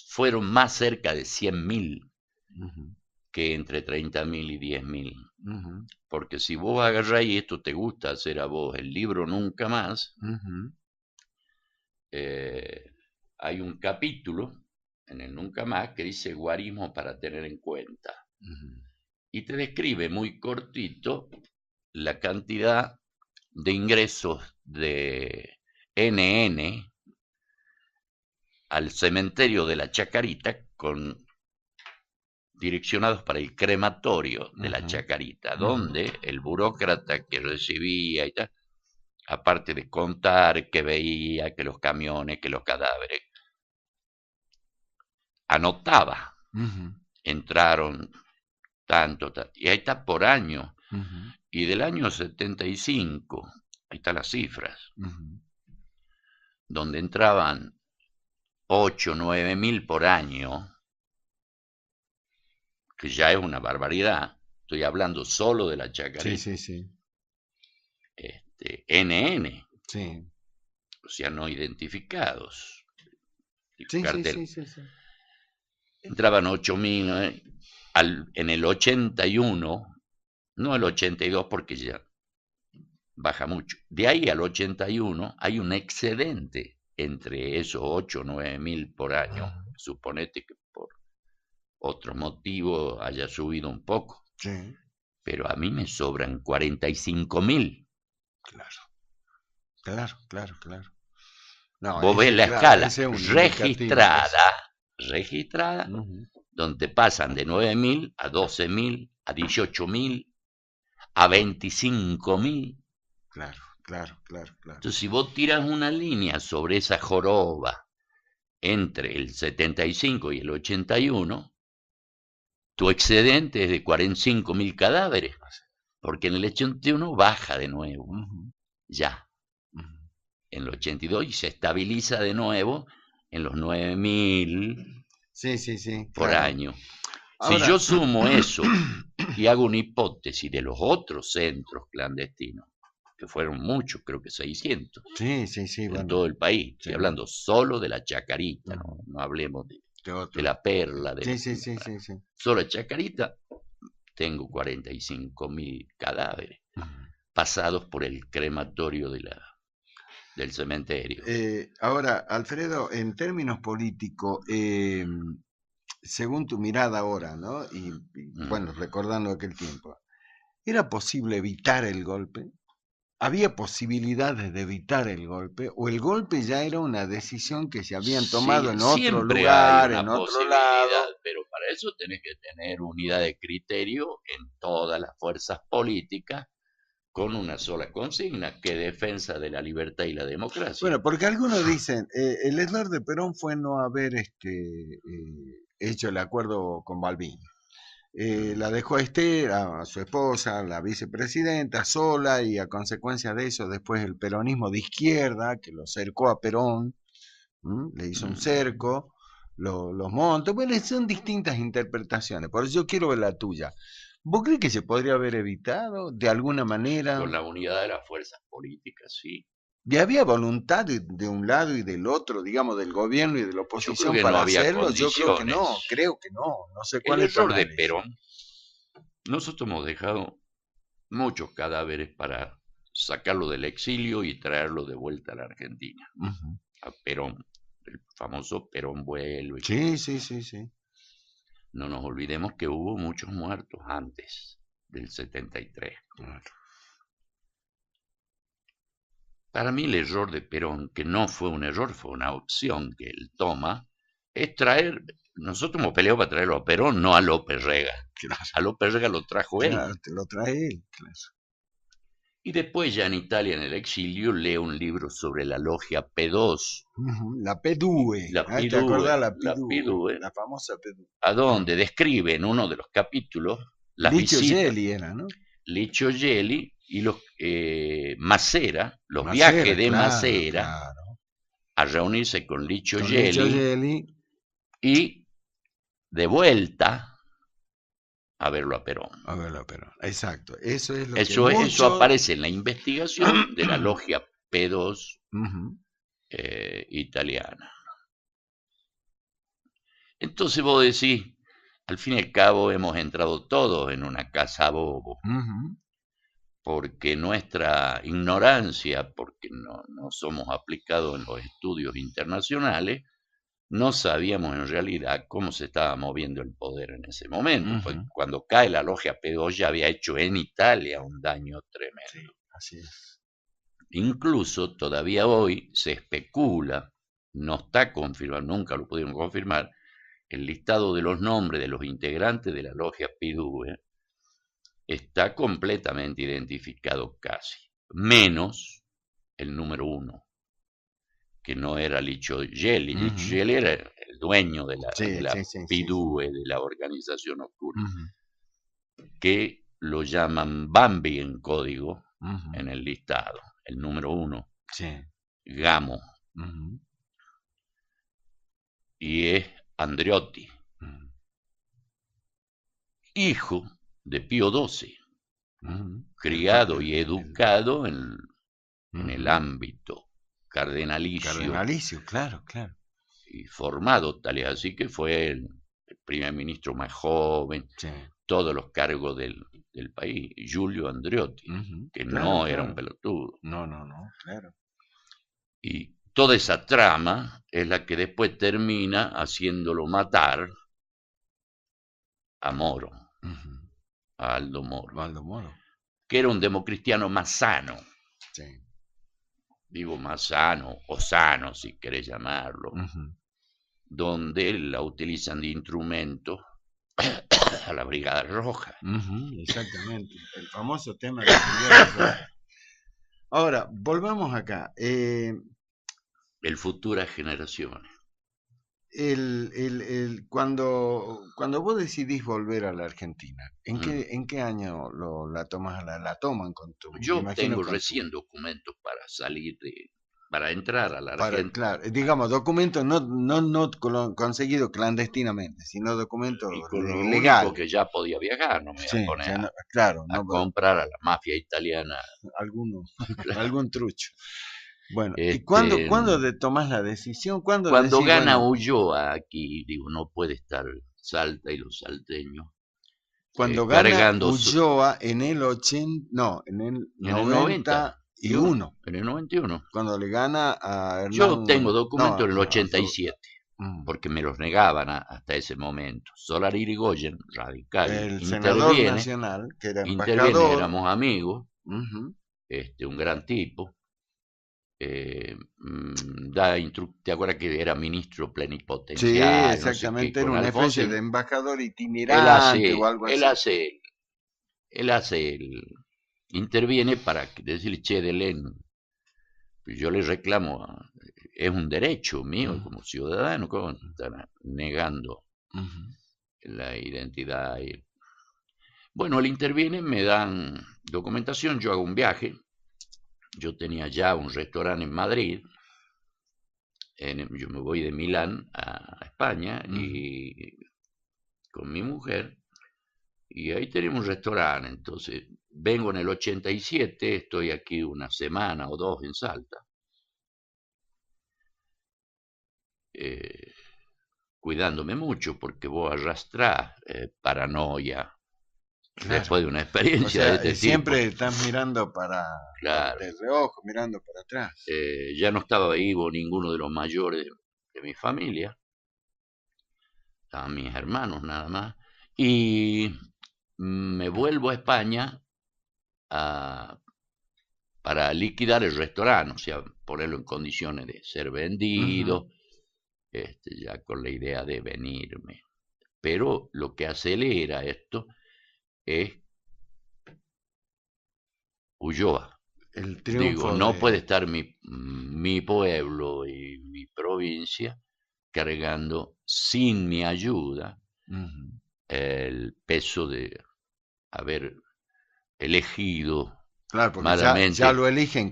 fueron más cerca de 100.000 que entre 30.000 y 10.000. Porque si vos agarrás, y esto te gusta hacer a vos, el libro Nunca Más, hay un capítulo en el Nunca Más que dice guarismo para tener en cuenta. Y te describe muy cortito la cantidad de ingresos de NN al cementerio de la Chacarita, direccionados para el crematorio de la Chacarita, donde el burócrata que recibía y tal, aparte de contar que veía, que los camiones, que los cadáveres, anotaba, entraron tanto, y ahí está por año. Y del año 75, ahí están las cifras, donde entraban 8, 9.000 por año, que ya es una barbaridad. Estoy hablando solo de la Chacarita. Sí. NN. Sí. O sea, no identificados. Sí. Entraban 8.000, en el 81, no el 82 porque ya baja mucho. De ahí al 81 hay un excedente entre esos 8 o 9.000 por año. Suponete que por otro motivo haya subido un poco. Sí. Pero a mí me sobran 45.000. Claro. No, vos ves la escala registrada, donde pasan de 9.000 a 12.000, a 18.000, a 25.000. Claro. Entonces, si vos tiras una línea sobre esa joroba entre el 75 y el 81, tu excedente es de 45.000 cadáveres, porque en el 81 baja de nuevo, ya. En el 82 y se estabiliza de nuevo en los 9.000 por año. Ahora, si yo sumo eso y hago una hipótesis de los otros centros clandestinos, que fueron muchos, creo que 600, en todo el país, estoy hablando solo de la Chacarita, no hablemos de La Perla, Sí. solo en Chacarita tengo 45.000 cadáveres pasados por el crematorio del cementerio. Ahora, Alfredo, en términos políticos, según tu mirada ahora, ¿no? Y bueno, recordando aquel tiempo, ¿era posible evitar el golpe? ¿Había posibilidades de evitar el golpe? ¿O el golpe ya era una decisión que se habían tomado en otro lugar, en otro lado? Pero para eso tenés que tener unidad de criterio en todas las fuerzas políticas con una sola consigna, que defensa de la libertad y la democracia. Bueno, porque algunos dicen, el error de Perón fue no haber hecho el acuerdo con Balbín. La dejó a su esposa, la vicepresidenta, sola, y a consecuencia de eso después el peronismo de izquierda, que lo cercó a Perón, le hizo un cerco, los montó. Bueno, son distintas interpretaciones, por eso yo quiero ver la tuya. ¿Vos crees que se podría haber evitado de alguna manera? Con la unidad de las fuerzas políticas, sí. ¿Y había voluntad de un lado y del otro, digamos, del gobierno y de la oposición para hacerlo? Yo creo que no, no sé cuál es tu análisis. El error de Perón, nosotros hemos dejado muchos cadáveres para sacarlo del exilio y traerlo de vuelta a la Argentina. A Perón, el famoso Perón vuelve. Sí. No nos olvidemos que hubo muchos muertos antes del 73. Claro. Para mí el error de Perón, que no fue un error, fue una opción que él toma, es traer, nosotros hemos peleado para traerlo a Perón, no a López Rega. Claro. A López Rega lo trajo él. Claro, te lo trae él, claro. Y después ya en Italia, en el exilio, lee un libro sobre la logia P2. La P2. ¿Te acordás? La P2, la famosa P2. A donde describe en uno de los capítulos las Licio visitas. Gelli era, ¿no? Licio Gelli y los Macera, viajes de Macera, a reunirse con Licio Gelli y de vuelta a verlo a Perón. Exacto. Eso es lo eso aparece en la investigación de la logia P2 italiana. Entonces vos decís, al fin y al cabo hemos entrado todos en una casa bobo. Porque nuestra ignorancia, porque no somos aplicados en los estudios internacionales, no sabíamos en realidad cómo se estaba moviendo el poder en ese momento. Pues cuando cae la logia P2 ya había hecho en Italia un daño tremendo. Sí, así es. Incluso todavía hoy se especula, no está confirmado, nunca lo pudieron confirmar, el listado de los nombres de los integrantes de la logia P2 está completamente identificado casi, menos el número 1, que no era Licio Gelli. Licio Gelli era el dueño de la P2, de la organización oscura, que lo llaman Bambi en código en el listado, el número 1, Gamo, y es Andreotti, hijo de Pío XII, criado y educado en el ámbito cardenalicio. Cardenalicio, claro. Y formado tal y así que fue el primer ministro más joven, todos los cargos del país, Giulio Andreotti, que no era un pelotudo. No, claro. Y toda esa trama es la que después termina haciéndolo matar a Moro. A Aldo Moro, que era un democristiano más sano. Digo más sano, o sano si querés llamarlo, donde la utilizan de instrumento a la Brigada Roja. Exactamente, el famoso tema de la Brigada Roja. Ahora, volvamos acá. El futuras generaciones. Cuando vos decidís volver a la Argentina, ¿en qué año la toman con tu? Yo tengo recién documentos para para entrar a la Argentina. Claro, digamos, documentos no conseguidos clandestinamente, sino documentos legales. Que ya podía viajar, no me iba a poner a comprar a la mafia italiana. Algún trucho. Bueno, ¿y Este, cuándo tomás la decisión? ¿Cuándo cuando decís, gana bueno, Ulloa aquí, digo, no puede estar Salta y los salteños cuando gana cargando Ulloa en el 80, no, en el en el 91, 91, en el 91. cuando le gana a Yo tengo Hernán, no, documentos en el 87, mm, porque me los negaban hasta ese momento. Solari Irigoyen, radical, el senador interviene, nacional, que era interviene, embajador, éramos amigos, ujú, un gran tipo. ¿Te acuerdas que era ministro sí, plenipotenciario, no sé qué, exactamente, era con una especie Alfonsín? de embajador Él itinerante o hace, algo él así. hace, él hace, interviene para decirle, che, Delén, yo le reclamo, es un derecho mío Ujú, como ciudadano, ¿cómo están negando ujú, la identidad? Bueno, él interviene, me dan documentación, yo hago un viaje, yo tenía ya un restaurante en Madrid, yo me voy de Milán a España ujú. y con mi mujer, y ahí tenemos un restaurante. Entonces vengo en el 87, estoy aquí una semana o dos en Salta, eh, cuidándome mucho porque vos arrastrás paranoia Claro. después de una O experiencia de sea, este tipo. siempre estás mirando Claro, de reojo, mirando para atrás. ya no estaba vivo ninguno de los mayores de mi familia, estaban mis hermanos nada más, y me vuelvo a España a, para liquidar el restaurante, o sea, ponerlo en condiciones de ser Ujú. vendido, ya con la idea de venirme. Pero lo que acelera esto es Ulloa. El Digo, triunfo no puede de... estar mi pueblo y mi provincia cargando sin mi ayuda Ujú. el peso de haber elegido Claro, porque ya malamente lo eligen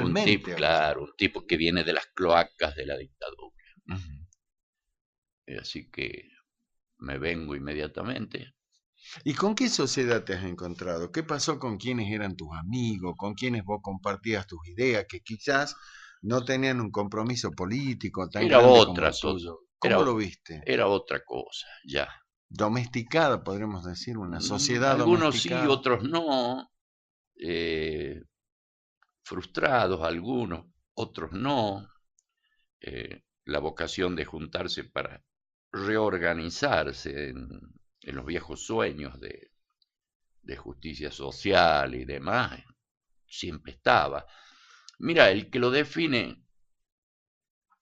un tipo, constitucionalmente a claro, Ulloa. un tipo que viene de las cloacas de la dictadura. Ujú. Así que me vengo inmediatamente. ¿Y con qué sociedad te has encontrado? ¿Qué pasó con quienes eran tus amigos, con quienes vos compartías tus ideas, que quizás no tenían un compromiso político tan Era grande como otra, el tuyo? era, ¿Cómo lo viste? era otra cosa, ya. Domesticada, podríamos decir, una sociedad Algunos sí, domesticada. otros no. eh, Frustrados algunos, otros no. La vocación de juntarse para reorganizarse en los viejos sueños de justicia social y demás, siempre estaba. Mira, el que lo define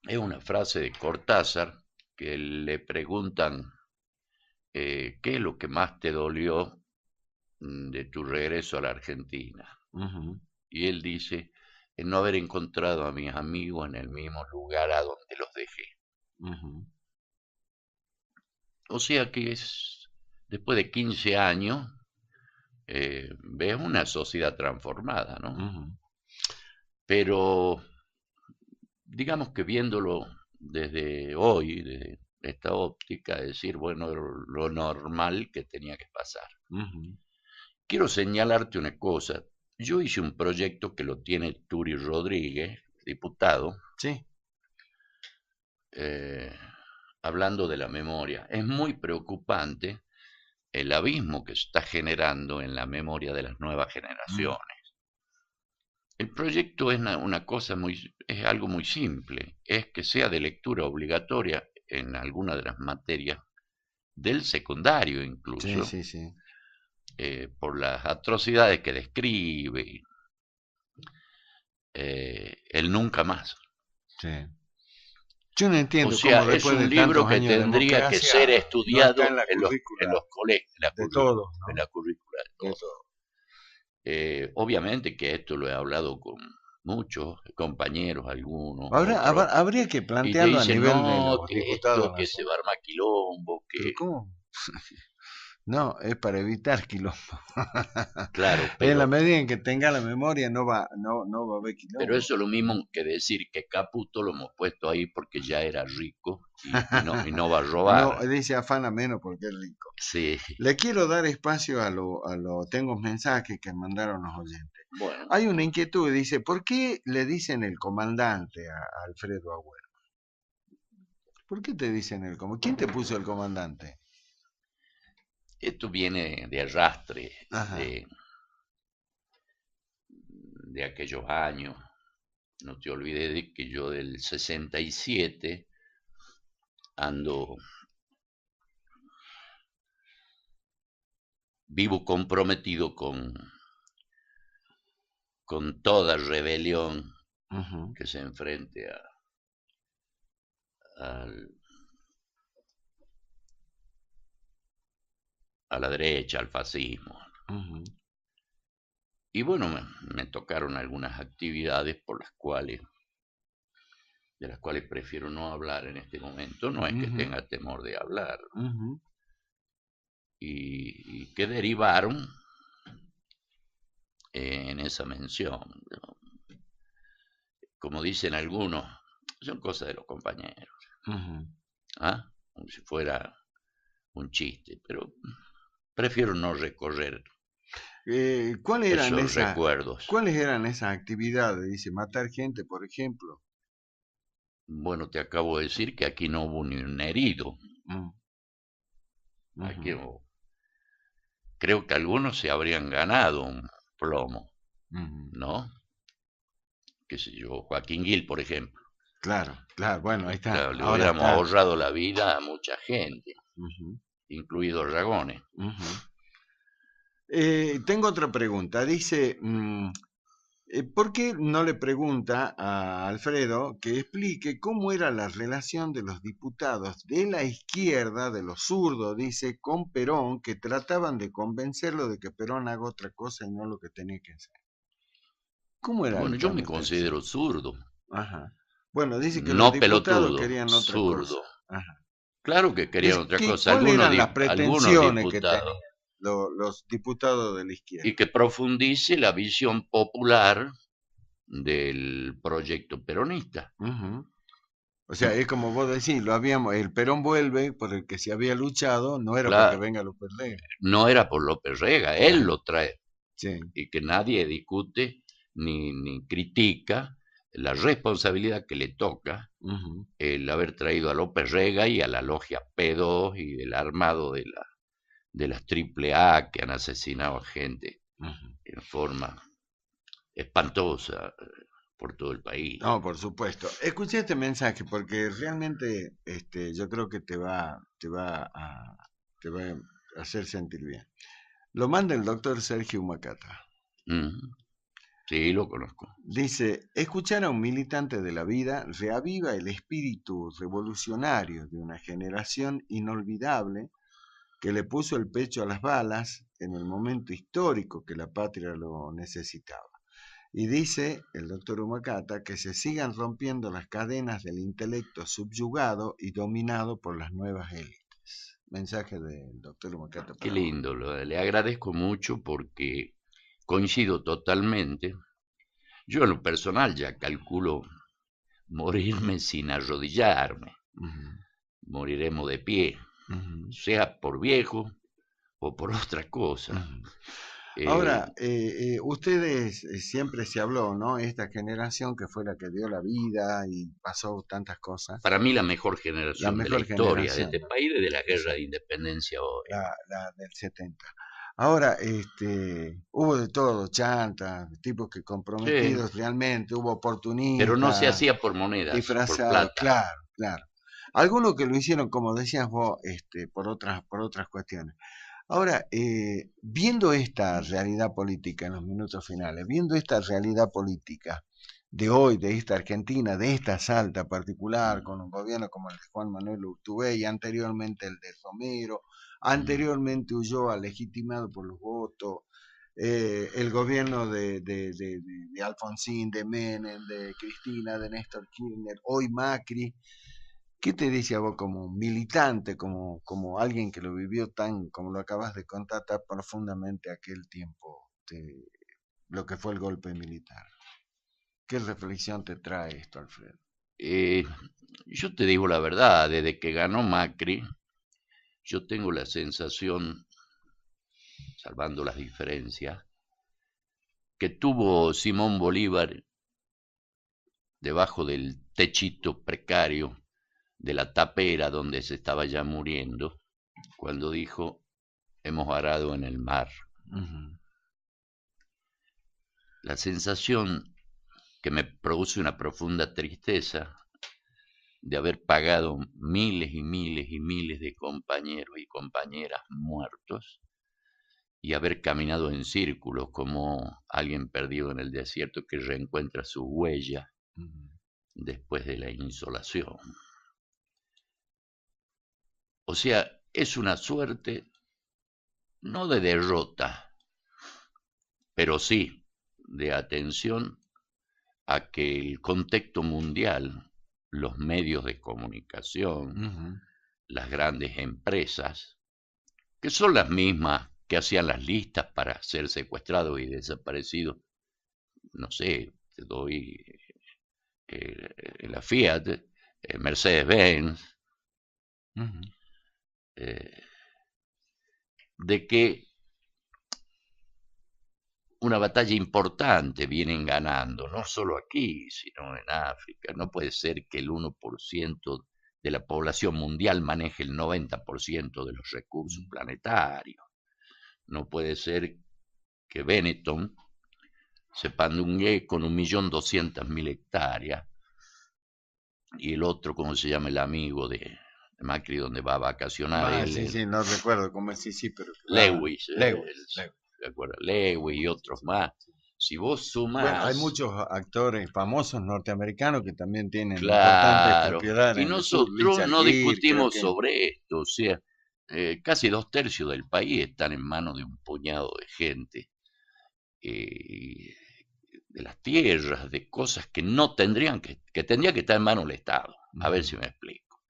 es una frase de Cortázar que le preguntan qué es lo que más te dolió de tu regreso a la Argentina. Ujú, Y él dice, en no haber encontrado a mis amigos en el mismo lugar a donde los dejé. ujú, O sea que después de 15 años, ves una sociedad transformada, ¿no? ujú. Pero digamos que viéndolo desde hoy, desde esta óptica, decir, bueno, lo normal que tenía que pasar. Ujú. Quiero señalarte una cosa. Yo hice un proyecto que lo tiene Turi Rodríguez, diputado, Sí. eh, hablando de la memoria. Es muy preocupante el abismo que se está generando en la memoria de las nuevas Mm. generaciones. El proyecto es una cosa es algo muy simple, es que sea de lectura obligatoria en alguna de las materias del secundario Sí, incluso, sí, sí. por las atrocidades que describe, el nunca más. Sí. Yo no O entiendo sea, cómo es después un de libro tantos que años de tendría que democracia ser no está en estudiado la en currícula los colegios, de todos, en ¿no? la currícula de De todos. todos. Obviamente que esto lo he hablado con muchos compañeros, algunos, Ahora otros, habría que y te plantearlo a dicen, nivel de no, los que diputados esto, que se va a nacionales. armar quilombo, Pero que... ¿cómo? No, es para evitar quilombo. Claro, En la medida en que tenga la memoria no va a haber pero quilombo. eso es lo mismo que decir que Caputo lo hemos puesto ahí porque ya era rico y no va a No, robar. dice afana menos porque es rico. Sí, Le quiero dar espacio tengo un mensaje que mandaron los oyentes. bueno, Hay una inquietud, dice, ¿por qué le dicen el comandante a Alfredo Agüero? ¿Por qué te dicen el comandante? ¿Quién te puso el comandante? esto viene de arrastre, Ajá. de aquellos años. No te olvides de que yo del 67 ando vivo comprometido con toda rebelión Ujú, que se enfrente al- a la derecha, al fascismo. ujú, Y bueno, me tocaron algunas actividades de las cuales prefiero no hablar en este momento. No es que ujú, tenga temor de hablar. ujú, Y que derivaron en esa mención. Como dicen algunos, son cosas de los compañeros. ujú. ¿Ah? Como si fuera un chiste, pero prefiero no recorrer ¿Cuáles eran esos recuerdos. cuáles eran esas actividades? Dice, matar gente, por ejemplo. Bueno, te acabo de decir que aquí no hubo ni un herido. Mm, Aquí ujú, creo que algunos se habrían ganado un plomo, ujú. ¿no? Qué sé yo, Joaquín Gil, por ejemplo. Claro, claro, bueno, ahí está. Claro, le Ahora hubiéramos está. ahorrado la vida a mucha gente, Ujú, incluido Ragones. ujú. Tengo otra pregunta. Dice, ¿por qué no le pregunta a Alfredo que explique cómo era la relación de los diputados de la izquierda, de los zurdos, dice, con Perón, que trataban de convencerlo de que Perón haga otra cosa y no lo que tenía que hacer? ¿Cómo era Bueno, el yo me trámite de eso? considero zurdo, Ajá. Bueno, dice que los no diputados pelotudo, querían otra cosa. zurdo. Ajá. Claro que querían otra cosa. ¿Cuáles eran las Algunos pretensiones que diputados. tenían los diputados de la Y izquierda? que profundice la visión popular del proyecto peronista. Ujú. O sea, ¿Mm? es como vos decís, el Perón vuelve por el que se había luchado, no era porque Claro, venga López Rega. no era por López Rega, él Claro, lo trae. sí. Y que nadie discute ni critica la responsabilidad que le toca Ujú, el haber traído a López Rega y a la logia P2 y el armado de las triple A que han asesinado a gente ujú. en forma espantosa por todo el país. No, por supuesto. Escuché este mensaje porque realmente yo creo que te va a hacer sentir bien. Lo manda el doctor Sergio Macata. Mm, sí, lo conozco. Dice, escuchar a un militante de la vida reaviva el espíritu revolucionario de una generación inolvidable que le puso el pecho a las balas en el momento histórico que la patria lo necesitaba. Y dice el doctor Humacata que se sigan rompiendo las cadenas del intelecto subyugado y dominado por las nuevas élites. Mensaje del doctor Humacata Qué para vos. lindo, le agradezco mucho porque coincido totalmente. Yo en lo personal ya calculo morirme sin arrodillarme. Ujú, Moriremos de pie, ujú, sea por viejo o por otra cosa. ujú. Eh, Ahora, ustedes siempre se habló, ¿no? Esta generación que fue la que dio la vida y pasó tantas cosas, para mí la mejor la generación de la mejor historia de generación, este país desde la guerra sí, de independencia hoy. la del 70. Ahora, hubo de todo, chantas, tipos que Sí, comprometidos realmente, hubo pero no se oportunistas, hacía por monedas, por disfrazados, plata. claro, claro. Algunos que lo hicieron, como decías vos, por otras cuestiones. Ahora, viendo esta realidad política en los minutos finales, viendo esta realidad política de hoy, de esta Argentina, de esta Salta particular, Mm, con un gobierno como el de Juan Manuel Urtubey, anteriormente el de Romero, mm. anteriormente Ulloa, legitimado por los votos, el gobierno de Alfonsín, de Menem, de Cristina, de Néstor Kirchner, hoy Macri. ¿Qué te dice a vos como militante, como alguien que lo vivió tan, como lo acabas de contar, tan profundamente aquel tiempo, lo que fue el golpe militar? ¿Qué reflexión te trae esto, Alfredo? Eh, yo te digo la verdad, desde que ganó Macri, yo tengo la sensación, salvando las diferencias, que tuvo Simón Bolívar debajo del techito precario de la tapera donde se estaba ya muriendo, cuando dijo, hemos varado en el mar. La sensación que me produce una profunda tristeza de haber pagado miles y miles y miles de compañeros y compañeras muertos y haber caminado en círculos como alguien perdido en el desierto que reencuentra su huella después de la insolación. O sea, es una suerte no de derrota, pero sí de atención a que el contexto mundial, los medios de comunicación, las grandes empresas, que son las mismas que hacían las listas para ser secuestrados y desaparecidos, no sé, te doy la Fiat, Mercedes-Benz, de que una batalla importante vienen ganando, no solo aquí, sino en África. No puede ser que el 1% de la población mundial maneje el 90% de los recursos planetarios. No puede ser que Benetton se pandungue con 1.200.000 hectáreas y el otro, ¿cómo se llama el amigo de Macri, donde va a vacacionar? Sí, no recuerdo cómo es, sí, pero... Lewis. Lewis. ¿De acuerdo? Lewis y otros más. Si vos sumás... Bueno, hay muchos actores famosos norteamericanos que también tienen importantes claro, propiedades. y nosotros no discutimos sobre esto, o sea, casi 2/3 del país están en manos de un puñado de gente, de las tierras, de cosas que no tendrían que tendría que estar en manos del Estado. A ver si me explico.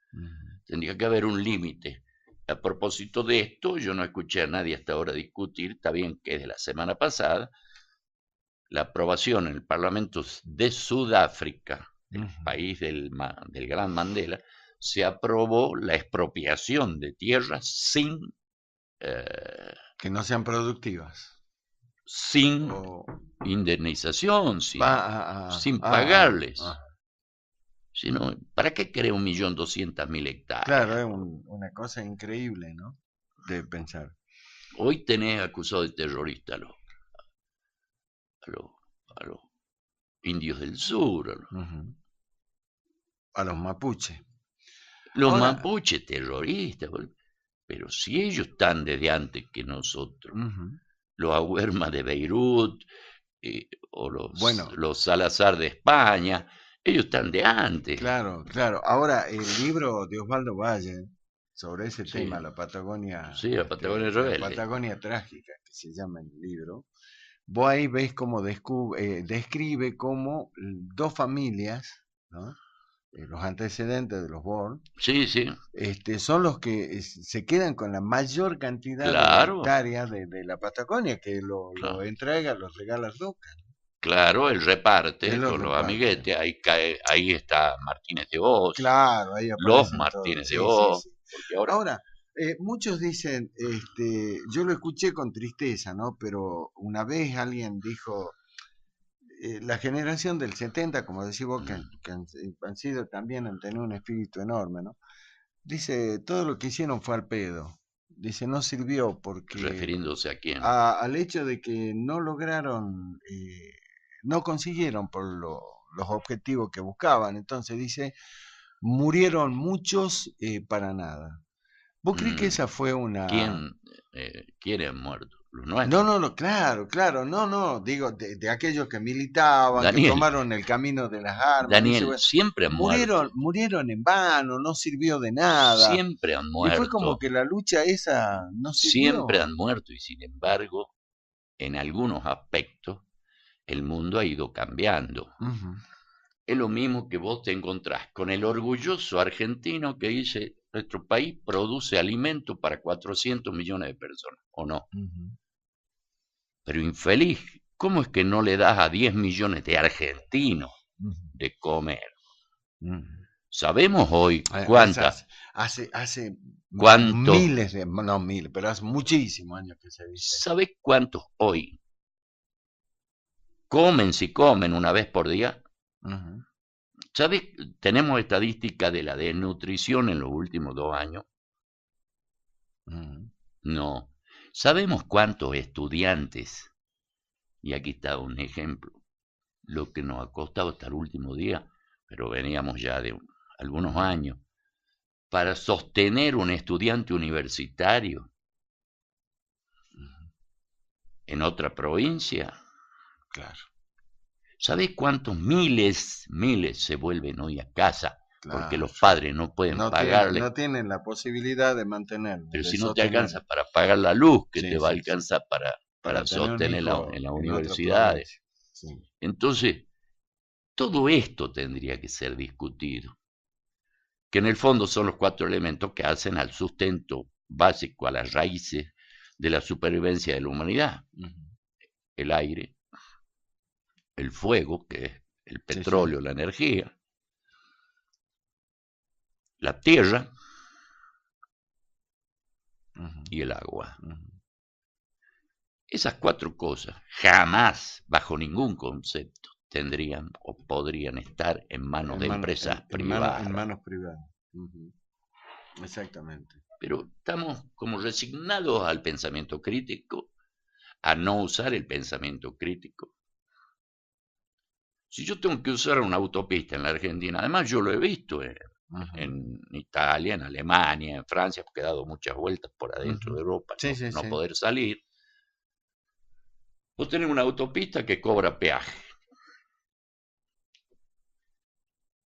Tendría que haber un límite. A propósito de esto, yo no escuché a nadie hasta ahora discutir, está bien que es de la semana pasada, la aprobación en el Parlamento de Sudáfrica, el país del gran Mandela, se aprobó la expropiación de tierras sin... que no sean productivas. Sin indemnización, sin pagarles. Sino, ¿para qué crea 1.200.000 hectáreas? Claro, es una cosa increíble, ¿no? De pensar. Hoy tenés acusado de terrorista a los indios del sur. A los mapuches. Los mapuches terroristas, pero si ellos están desde antes que nosotros, los Auerma de Beirut o los Salazar de España, ellos están de antes. Claro. Ahora, el libro de Osvaldo Valle sobre ese tema, la Patagonia... Sí, la Patagonia rebelde. La Patagonia trágica, que se llama el libro. Vos ahí ves cómo describe cómo dos familias, ¿no? Los antecedentes de los Born, son los que se quedan con la mayor cantidad de hectáreas de la Patagonia, que lo entrega, los regala Roca. Claro, él reparte con los amiguetes, ahí está Martínez de Oz. Claro, ahí los Martínez de Oz. Sí. Ahora muchos dicen, yo lo escuché con tristeza, ¿no? Pero una vez alguien dijo, la generación del 70, como decís vos, que han sido también, han tenido un espíritu enorme, ¿no? Dice, todo lo que hicieron fue al pedo. Dice, no sirvió porque... ¿Refiriéndose a quién? Al hecho de que no lograron, no consiguieron por los objetivos que buscaban. Entonces dice, murieron muchos para nada. ¿Vos crees que esa fue una... ¿Quiénes han muerto? Los nuestros. No, claro, no, digo, de aquellos que militaban, Daniel, que tomaron el camino de las armas. Daniel, siempre han muerto. Murieron en vano, no sirvió de nada. Siempre han muerto. Y fue como que la lucha esa no sirvió. Siempre han muerto y sin embargo, en algunos aspectos, el mundo ha ido cambiando. es lo mismo que vos te encontrás con el orgulloso argentino que dice, nuestro país produce alimento para 400 millones de personas, ¿o no? Pero infeliz, ¿cómo es que no le das a 10 millones de argentinos de comer? Sabemos hoy cuántas... Hace ¿Cuántos? miles de, no miles, pero hace muchísimos años que se dice. ¿Sabés cuántos hoy comen si comen una vez por día? ¿Sabés? Tenemos estadística de la desnutrición en los últimos 2 años. No. ¿Sabemos cuántos estudiantes? Y aquí está un ejemplo. Lo que nos ha costado hasta el último día, pero veníamos ya de algunos años, para sostener un estudiante universitario en otra provincia. Claro. ¿Sabés cuántos miles se vuelven hoy a casa? Claro. Porque los padres no pueden pagarle. No tienen la posibilidad de mantenerlo. Pero si no te alcanza para pagar la luz, que te va a alcanzar para sostenerla en las universidades. Entonces, todo esto tendría que ser discutido. Que en el fondo son los 4 elementos que hacen al sustento básico, a las raíces de la supervivencia de la humanidad. El aire, el fuego, que es el petróleo, la energía, la tierra y el agua. Esas 4 cosas jamás, bajo ningún concepto, tendrían o podrían estar en manos de empresas privadas. En manos privadas. Exactamente. Pero estamos como resignados al pensamiento crítico, a no usar el pensamiento crítico. Si yo tengo que usar una autopista en la Argentina, además yo lo he visto en Italia, en Alemania, en Francia, porque he dado muchas vueltas por adentro de Europa, no poder salir. Vos tenés una autopista que cobra peaje.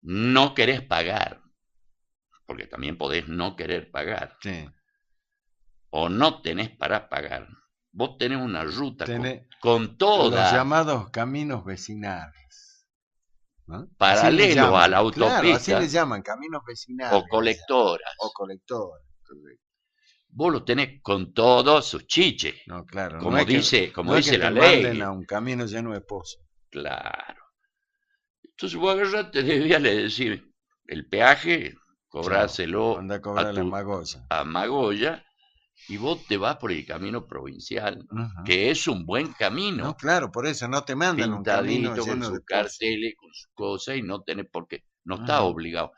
No querés pagar, porque también podés no querer pagar. O no tenés para pagar. Vos tenés una ruta con toda... Los llamados caminos vecinales, ¿no? Paralelos a la autopista. Claro, así le llaman, caminos vecinales. O colectoras. Correcto. Vos lo tenés con todos sus chiches. No, claro. Como dice la ley. Manden a un camino lleno de pozos. Claro. Entonces vos agarrate de viale decir, el peaje, cobráselo a Magoya, y vos te vas por el camino provincial, que es un buen camino. No, claro, por eso no te mandan un camino lleno con sus carteles, con sus cosas, y no tenés por qué, no estás obligado.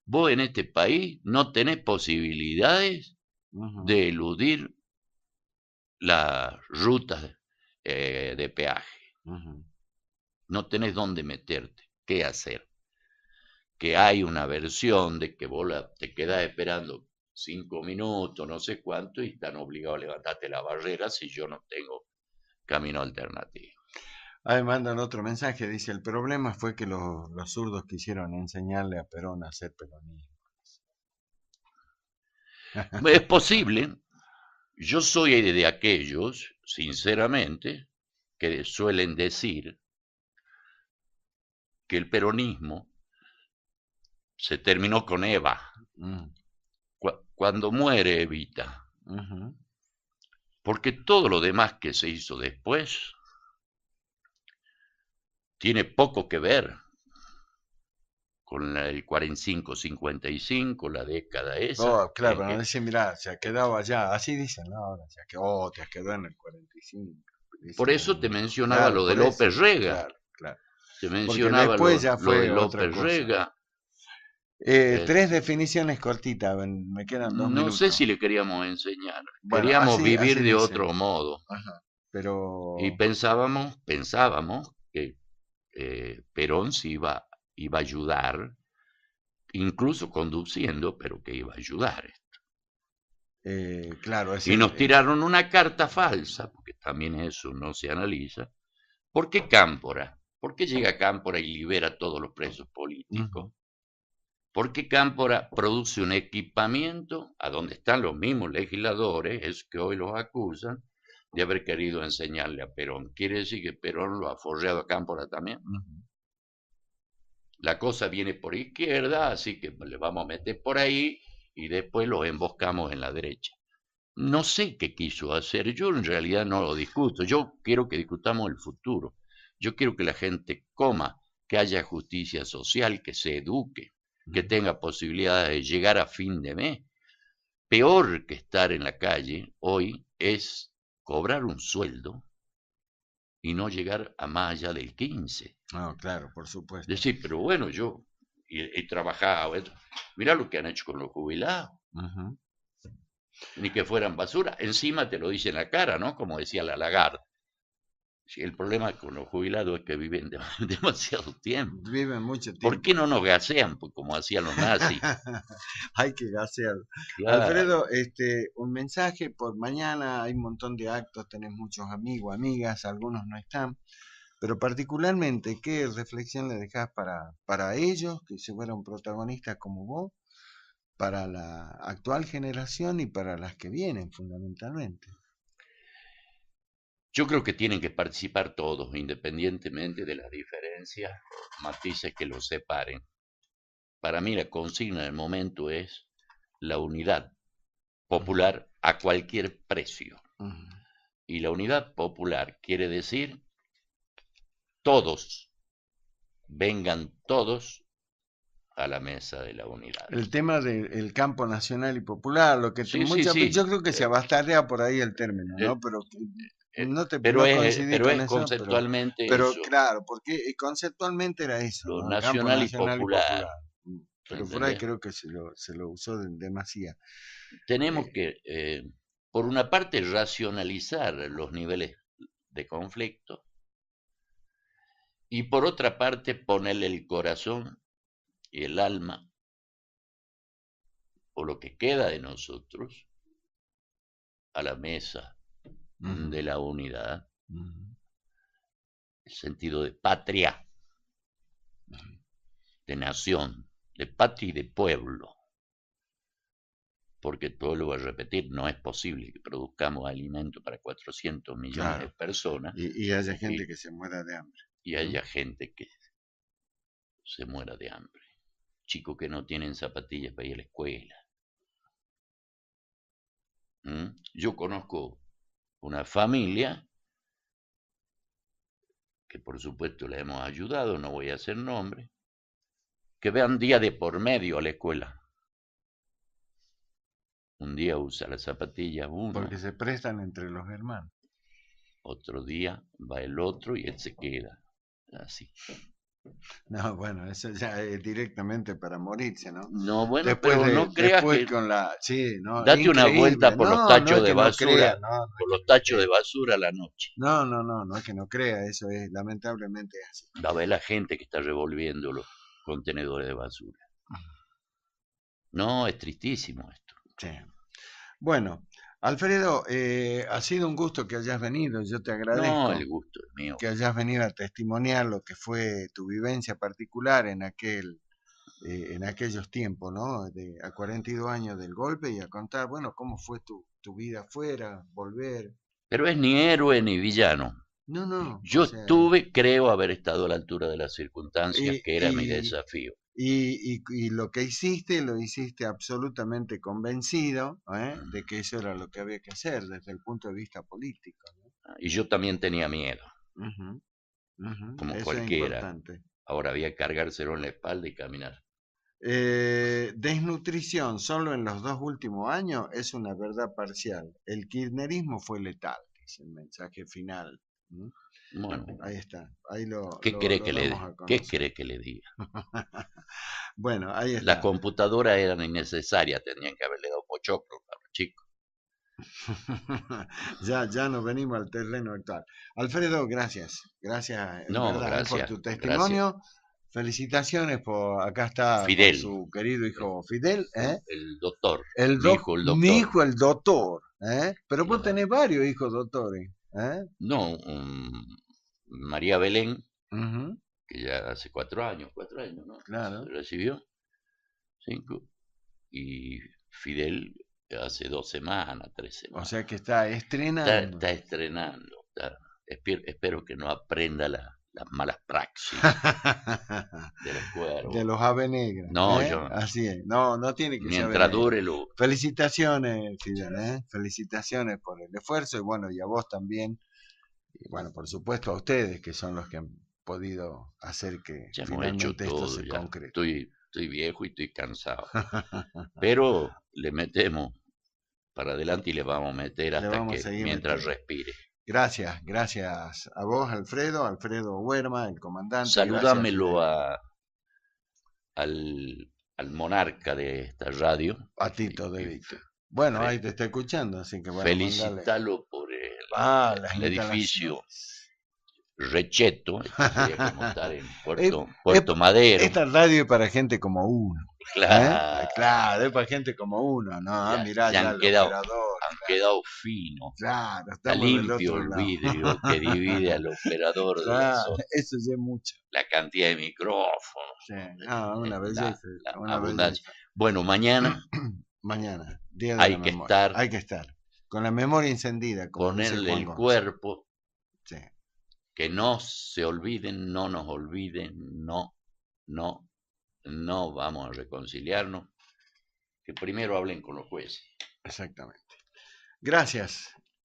Vos en este país no tenés posibilidades de eludir las rutas de peaje. No tenés dónde meterte, qué hacer. Que hay una versión de que vos te quedás esperando 5 minutos, no sé cuánto, y están obligados a levantarte la barrera si yo no tengo camino alternativo. Ahí mandan otro mensaje, dice, el problema fue que los zurdos quisieron enseñarle a Perón a hacer peronismo. Es posible. Yo soy de aquellos, sinceramente, que suelen decir que el peronismo se terminó con Eva. Cuando muere Evita. Porque todo lo demás que se hizo después tiene poco que ver con el 45-55, la década esa. Oh, claro, pero no dicen, mirá, se ha quedado allá, así dicen, ¿no? Ahora se ha quedado en el 45. Dicen, por eso te mencionaba lo de López Rega. Claro. Te mencionaba lo de López Rega. 3 definiciones cortitas, me quedan 2 minutos. No sé si le queríamos enseñar, queríamos vivir de otro modo. Pero... Y pensábamos que Perón se iba a ayudar, incluso conduciendo, pero que iba a ayudar esto. Claro, y nos tiraron una carta falsa, porque también eso no se analiza. ¿Por qué Cámpora? ¿Por qué llega Cámpora y libera a todos los presos políticos? ¿Por qué Cámpora produce un equipamiento a donde están los mismos legisladores, es que hoy los acusan de haber querido enseñarle a Perón? ¿Quiere decir que Perón lo ha forreado a Cámpora también? la cosa viene por izquierda, así que le vamos a meter por ahí y después lo emboscamos en la derecha. No sé qué quiso hacer, yo en realidad no lo discuto, yo quiero que discutamos el futuro, yo quiero que la gente coma, que haya justicia social, que se eduque, que tenga posibilidades de llegar a fin de mes. Peor que estar en la calle hoy es cobrar un sueldo y no llegar a más allá del 15. No, claro, por supuesto. Decir, pero bueno, yo he trabajado, mirá lo que han hecho con los jubilados. Ujú. Ni que fueran basura. Encima te lo dice en la cara, ¿no? Como decía la Lagarde. Sí, el problema con los jubilados es que viven demasiado tiempo. Viven mucho ¿Por tiempo. qué no nos gasean pues, como hacían los nazis? Hay que gasear. Claro. Alfredo, un mensaje por mañana, hay un montón de actos, tenés muchos amigos, amigas, algunos no están, pero particularmente, ¿qué reflexión le dejás para ellos, que se fueron protagonistas como vos, para la actual generación y para las que vienen fundamentalmente? Yo creo que tienen que participar todos, independientemente de las diferencias, matices que los separen. Para mí la consigna del momento es la unidad popular a cualquier precio. Ujú. Y la unidad popular quiere decir todos, vengan todos a la mesa de la unidad. El tema del campo nacional y popular, lo que Sí, muchas sí. yo creo que se abastarea por ahí el término, ¿no? Pero Pero no coincidí pero con es eso, conceptualmente pero eso, claro, porque conceptualmente era eso, lo ¿no? El campo nacional y nacional y popular, popular. Pero por ahí ¿entendés? creo que se lo usó demasiado. Tenemos Eh, que, por una parte, racionalizar los niveles de conflicto y por otra parte, ponerle el corazón y el alma, o lo que queda de nosotros, a la mesa ujú, de la unidad, ujú, el sentido de patria, ujú. de nación, de patria y de pueblo. Porque todo lo voy a repetir, no es posible que produzcamos alimento para 400 millones de Claro. personas Y haya gente y, que se muera de hambre. y haya gente que se muera de hambre. Chicos que no tienen zapatillas para ir a la escuela. ¿Mm? Yo conozco una familia que por supuesto le hemos ayudado, no voy a hacer nombre, que vean día de por medio a la escuela. Un día usa las zapatillas Porque uno, se prestan entre los hermanos. otro día va el otro y él se queda. Así. No, bueno, eso ya es directamente para morirse, ¿no? No, bueno, pero no creas Después que con la, sí, no, date una vuelta increíble. por los No, no tachos es de que no crea, basura, no, no es por que los no tachos crea. de basura a la noche. No es que no crea, eso es lamentablemente así. Va a ver la gente que está revolviendo los contenedores de basura. No, es tristísimo esto. Sí. Bueno, Alfredo, ha sido un gusto que hayas venido, yo te No, el agradezco gusto es mío. que hayas venido a testimoniar lo que fue tu vivencia particular en aquellos tiempos, ¿no? A 42 años del golpe y a contar, bueno, cómo fue tu vida afuera, volver. Pero es ni héroe ni villano. No, no, o Yo sea, creo haber estado a la altura de las circunstancias, y, que era mi y, desafío. y lo que hiciste, lo hiciste absolutamente convencido, de que eso era lo que había que hacer desde el punto de vista político, Y yo también tenía miedo, ¿no? Ujú, ujú, como eso es cualquiera. importante. Ahora había que cargárselo en la espalda y caminar. Desnutrición solo en los 2 últimos años es una verdad parcial. El kirchnerismo fue letal, es el mensaje final. ¿Mm? Bueno, Ahí está, ahí ¿qué cree lo damos a qué conocer. cree que le diga? Bueno, ahí Las está. computadoras eran innecesarias, tenían que haberle dado pochoclo a los chicos. Ya nos venimos al terreno actual. Alfredo, gracias. Gracias en No, verdad por gracias, tu gracias. testimonio. Felicitaciones acá está por Fidel, su querido hijo Fidel, ¿eh? el doctor, el Mi doctor. hijo el doctor, ¿eh? Pero vos Claro. tenés varios hijos doctores, ¿eh? No, María Belén, Ujú, que ya hace 4 años, ¿no? Se claro. recibió, 5, y Fidel hace 2 semanas, 3 semanas. O sea que está Está, estrenando. está estrenando, espero que no aprenda las malas praxis del cuervo. De los ave negras. No, ¿eh? yo. Así es. No, no tiene que ser ave Mientras negra. dure lo. Felicitaciones, Fidel, ¿eh? Felicitaciones por el esfuerzo y bueno, y a vos también. Y bueno, por supuesto a ustedes que son los que han podido hacer que Ya hemos hecho finalmente esto todo, se ya concrete. estoy viejo y estoy cansado. Pero le metemos para adelante y le vamos a meter Le hasta vamos a que seguir mientras metiendo. respire. Gracias a vos, Alfredo Huerma, el comandante, gracias, Saludámelo Fidel. al monarca de esta radio. A Tito de Y Víctor. Bueno, ahí te está escuchando, así que bueno, mandale. felicítalo por Las el edificio instalaciones. Recheto. Esto sería como estar en Es, Puerto Madero. esta radio es para gente como uno. Claro, Claro, es para gente como uno, ¿no? Mirá ya han el quedado, operador. quedado finos. Claro, Está estamos del limpio otro el lado. vidrio que divide al operador de Claro, eso ya es mucho. la cantidad de micrófonos, Sí, no, una belleza, la una abundancia. belleza. Bueno, mañana Mañana, Día de la hay que Memoria. estar, Hay que estar. Con la memoria encendida, como dice ponerle Juan el González. cuerpo, Sí. que no se olviden, no nos olviden, no vamos a reconciliarnos, que primero hablen con los jueces. Exactamente. Gracias.